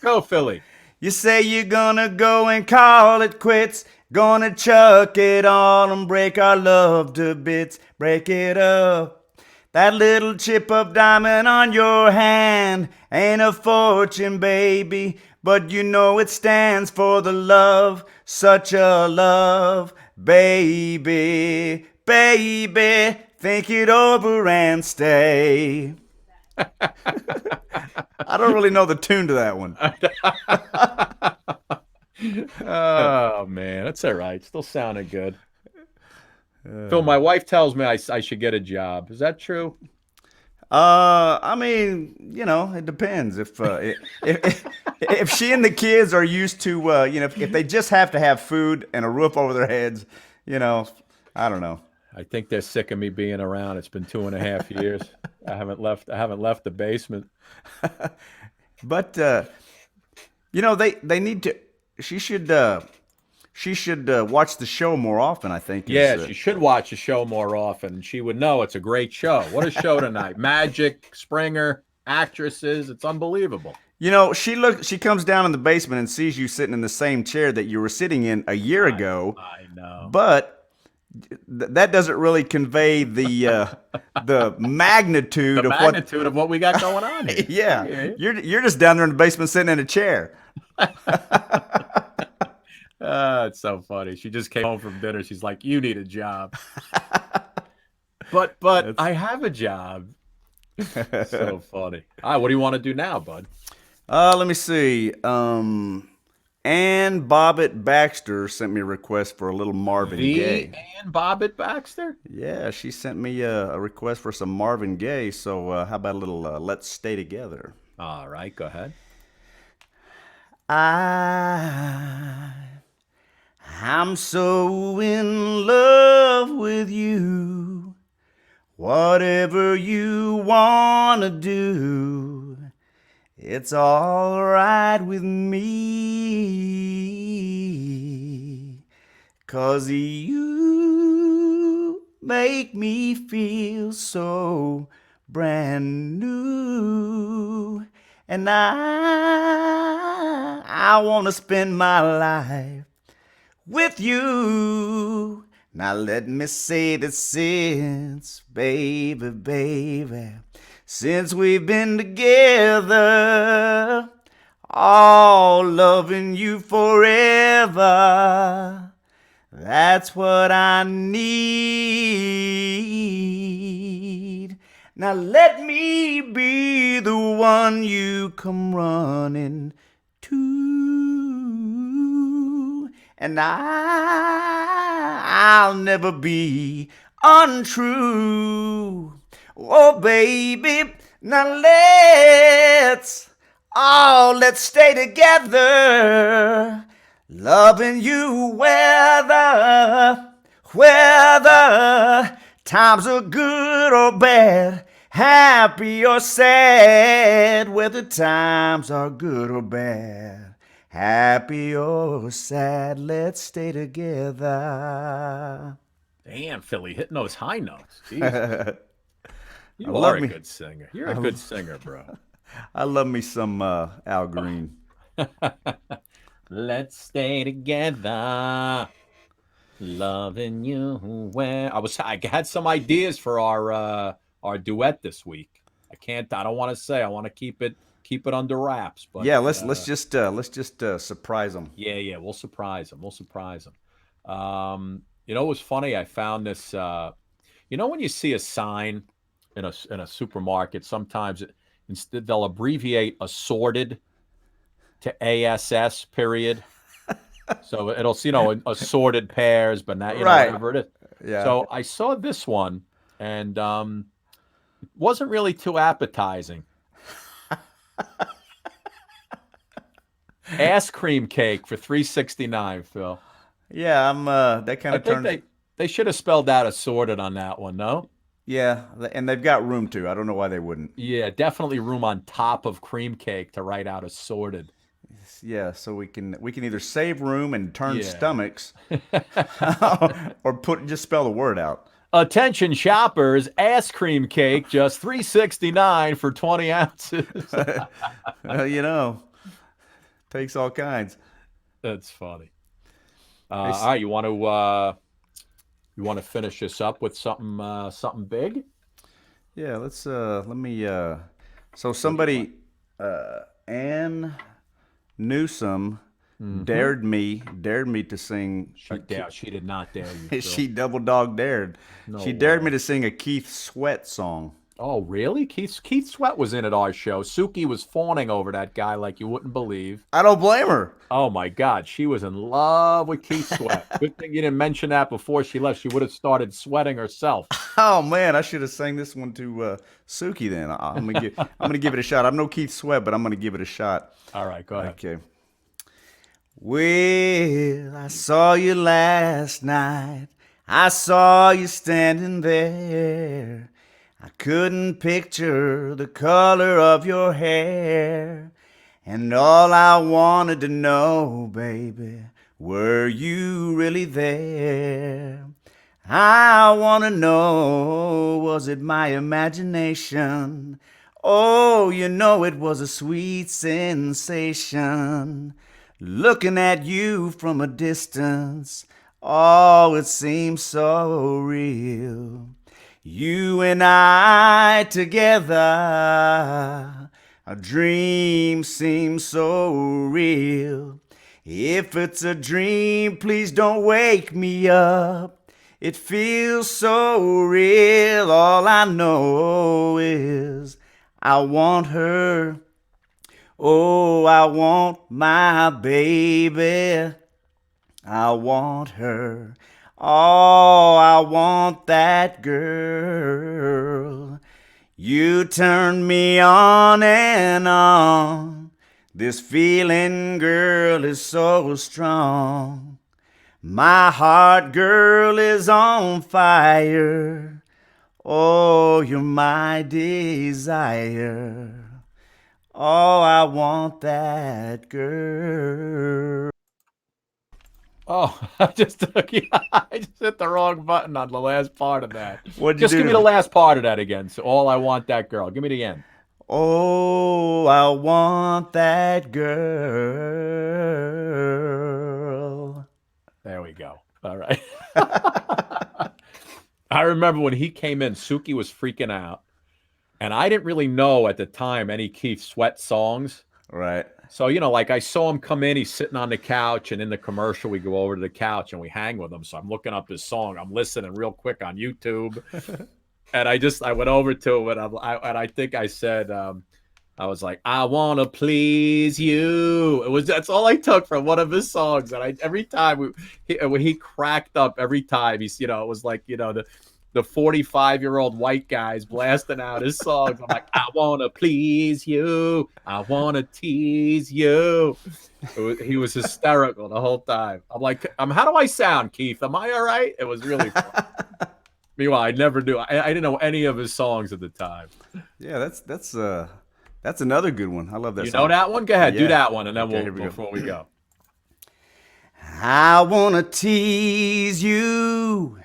Go, Philly. You say you're gonna go and call it quits, gonna chuck it all and break our love to bits, break it up. That little chip of diamond on your hand ain't a fortune, baby, but you know it stands for the love, such a love, baby, baby, think it over and stay. I don't really know the tune to that one. Oh, man, that's all right. Still sounded good. Phil, my wife tells me I should get a job. Is that true? I mean, you know, it depends. If she and the kids are used to, you know, if they just have to have food and a roof over their heads, you know, I don't know. I think they're sick of me being around. It's been 2.5 years. I haven't left the basement. But you know, they need to. She should watch the show more often, I think. Yeah, she should watch the show more often. She would know it's a great show. What a show tonight. Magic, Springer, actresses. It's unbelievable. You know, she comes down in the basement and sees you sitting in the same chair that you were sitting in a year ago. I know. But that doesn't really convey the magnitude of what we got going on here. Yeah. You're just down there in the basement sitting in a chair. It's so funny. She just came home from dinner. She's like, "You need a job." But I have a job. So funny. All right, what do you want to do now, bud? Let me see. Ann Bobbitt Baxter sent me a request for a little Marvin Gaye. Ann Bobbitt Baxter? Yeah, she sent me a request for some Marvin Gaye. So how about a little Let's Stay Together? All right, go ahead. I'm so in love with you. Whatever you wanna do, it's all right with me. 'Cause you make me feel so brand new. And I wanna spend my life with you. Now let me say that since, baby, since we've been together, all loving you forever, that's what I need. Now let me be the one you come running to. And I'll never be untrue. Oh, baby, now let's stay together. Loving you whether times are good or bad, happy or sad, whether times are good or bad, happy or sad, let's stay together. Damn, Philly, hitting those high notes. Jesus. You love are a me. good singer. You're a good singer, bro. I love me some Al Green. Let's stay together. Loving you where I had some ideas for our duet this week. I don't want to say. I want to keep it under wraps. But yeah, let's just surprise them. Yeah, we'll surprise them. You know, it was funny. I found this. You know, when you see a sign in a supermarket, sometimes instead they'll abbreviate assorted to ASS period. So it'll, assorted pairs, but not, whatever it is. Yeah. So I saw this one, and it wasn't really too appetizing. Ass cream cake for $3.69, Phil. Yeah, I'm that kind of turns. They should have spelled out assorted on that one, no? Yeah, and they've got room to. I don't know why they wouldn't. Yeah, definitely room on top of cream cake to write out assorted. Yeah, so we can either save room and turn stomachs, or just spell the word out. Attention shoppers, ass cream cake just $3.69 for 20 ounces. Takes all kinds. That's funny. All right, you want to finish this up with something big? Yeah, let me. So somebody, Ann Newsom, dared me to sing. She did not dare you. She double dog dared. No she dared me to sing a Keith Sweat song. Oh, really? Keith Sweat was in at our show. Suki was fawning over that guy like you wouldn't believe. I don't blame her. Oh, my God. She was in love with Keith Sweat. Good thing you didn't mention that before she left. She would have started sweating herself. Oh, man. I should have sang this one to Suki then. I'm gonna give it a shot. I'm no Keith Sweat, but I'm going to give it a shot. All right, go ahead. Okay. Well, I saw you last night. I saw you standing there. I couldn't picture the color of your hair. And all I wanted to know, baby, were you really there? I want to know, was it my imagination? Oh, it was a sweet sensation. Looking at you from a distance, oh, it seems so real. You and I together, a dream seems so real. If it's a dream, please don't wake me up. It feels so real. All I know is I want her. Oh, I want my baby. I want her. Oh, I want that girl. You turn me on and on. This feeling, girl, is so strong. My heart, girl, is on fire. Oh, you're my desire. Oh, I want that girl. Oh, I just hit the wrong button on the last part of that. What'd you Just do? give me the last part of that again. So, all I want that girl. Give me the end. Oh, I want that girl. There we go. All right. I remember when he came in, Suki was freaking out. And I didn't really know at the time any Keith Sweat songs. Right. So, like I saw him come in, he's sitting on the couch, and in the commercial, we go over to the couch and we hang with him. So I'm looking up his song. I'm listening real quick on YouTube. And I went over to him and I think I said, I was like, I want to please you. That's all I took from one of his songs. And every time when he cracked up every time it was like, the 45-year-old white guys blasting out his songs. I'm like, I want to please you. I want to tease you. He was hysterical the whole time. I'm like, how do I sound, Keith? Am I all right? It was really fun. Meanwhile, I never knew. I didn't know any of his songs at the time. Yeah, that's another good one. I love that song. You know that one? Go ahead, Yeah. do that one, and then Okay, before we go. I wanna tease you.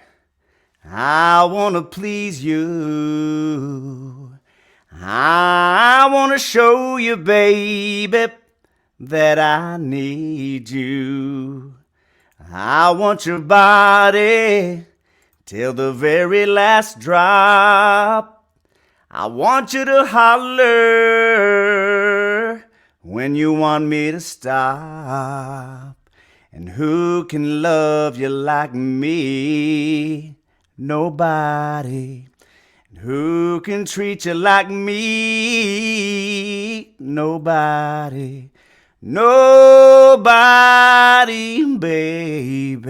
I wanna please you. I wanna show you, baby, that I need you. I want your body till the very last drop. I want you to holler when you want me to stop. And who can love you like me? Nobody. And who can treat you like me? Nobody. Nobody, baby.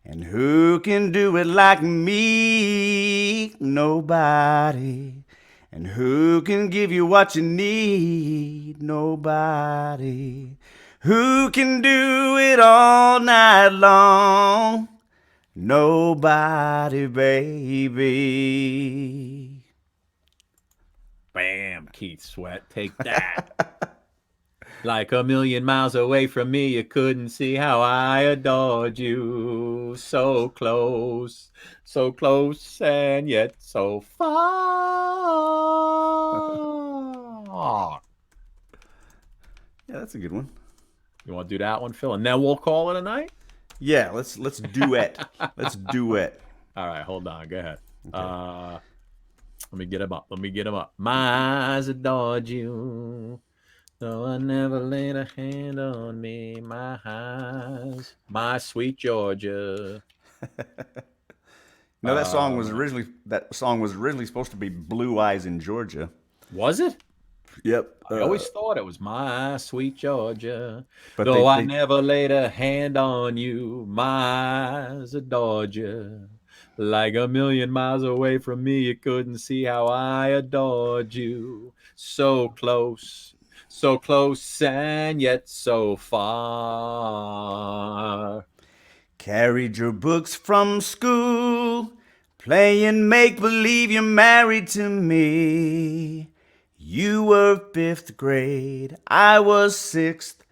And who can do it like me? Nobody. And who can give you what you need? Nobody. Who can do it all night long? Nobody, baby. Bam, Keith Sweat, take that. Like a million miles away from me, you couldn't see how I adored you. So close, and yet so far. Yeah, that's a good one. You want to do that one, Phil? And then we'll call it a night? Yeah, let's duet. Let's duet. All right, hold on. Go ahead. Okay. Let me get him up. My eyes adored you. Though I never laid a hand on me, my eyes, my sweet Georgia. No, that song was originally supposed to be Blue Eyes in Georgia. Was it? Yep. I always thought it was my sweet Georgia. But though I never laid a hand on you, my eyes adored you. Like a million miles away from me, you couldn't see how I adored you. So close and yet so far. Carried your books from school, playing make-believe you're married to me. You were 5th grade, I was 6th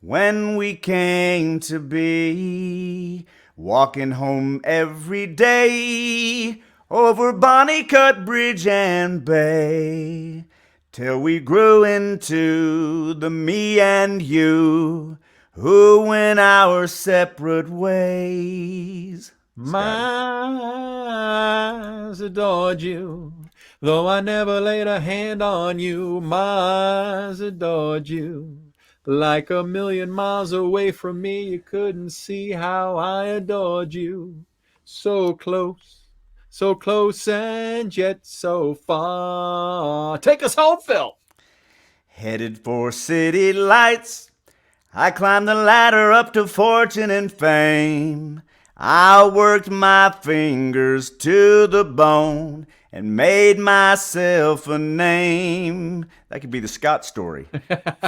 when we came to be. Walking home every day over Bonnycut Bridge and Bay. Till we grew into the me and you who went our separate ways. My eyes adored you, though I never laid a hand on you. My eyes adored you. Like a million miles away from me, you couldn't see how I adored you. So close and yet so far. Take us home, Phil. Headed for city lights, I climbed the ladder up to fortune and fame. I worked my fingers to the bone and made myself a name. That could be the Scott story.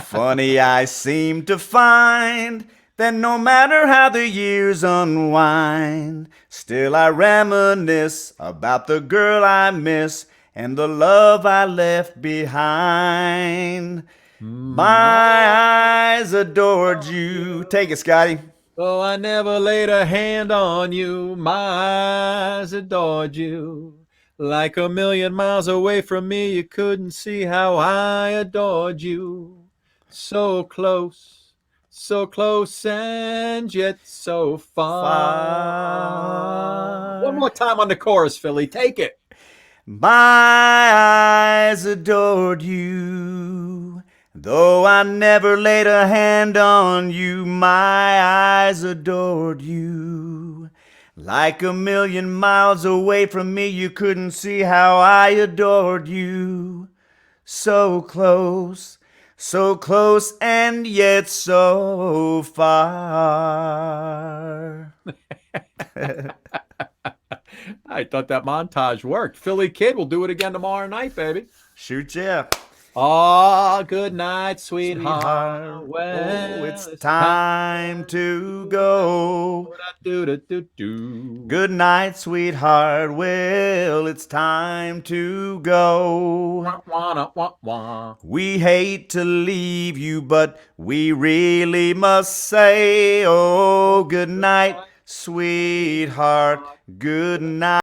Funny, I seem to find that no matter how the years unwind, still I reminisce about the girl I miss and the love I left behind. My eyes adored you. Take it, Scotty. Though I never laid a hand on you, my eyes adored you. Like a million miles away from me, you couldn't see how I adored you. So close and yet so far. One more time on the chorus, Philly. Take it. My eyes adored you. Though I never laid a hand on you, my eyes adored you. Like a million miles away from me, you couldn't see how I adored you. So close and yet so far. I thought that montage worked. Philly Kid, we'll do it again tomorrow night, baby. Shoot, yeah. Oh, good night, sweetheart. Well, it's time to go. Good night, sweetheart. Well, it's time to go. We hate to leave you, but we really must say, oh, good night, sweetheart. Good night.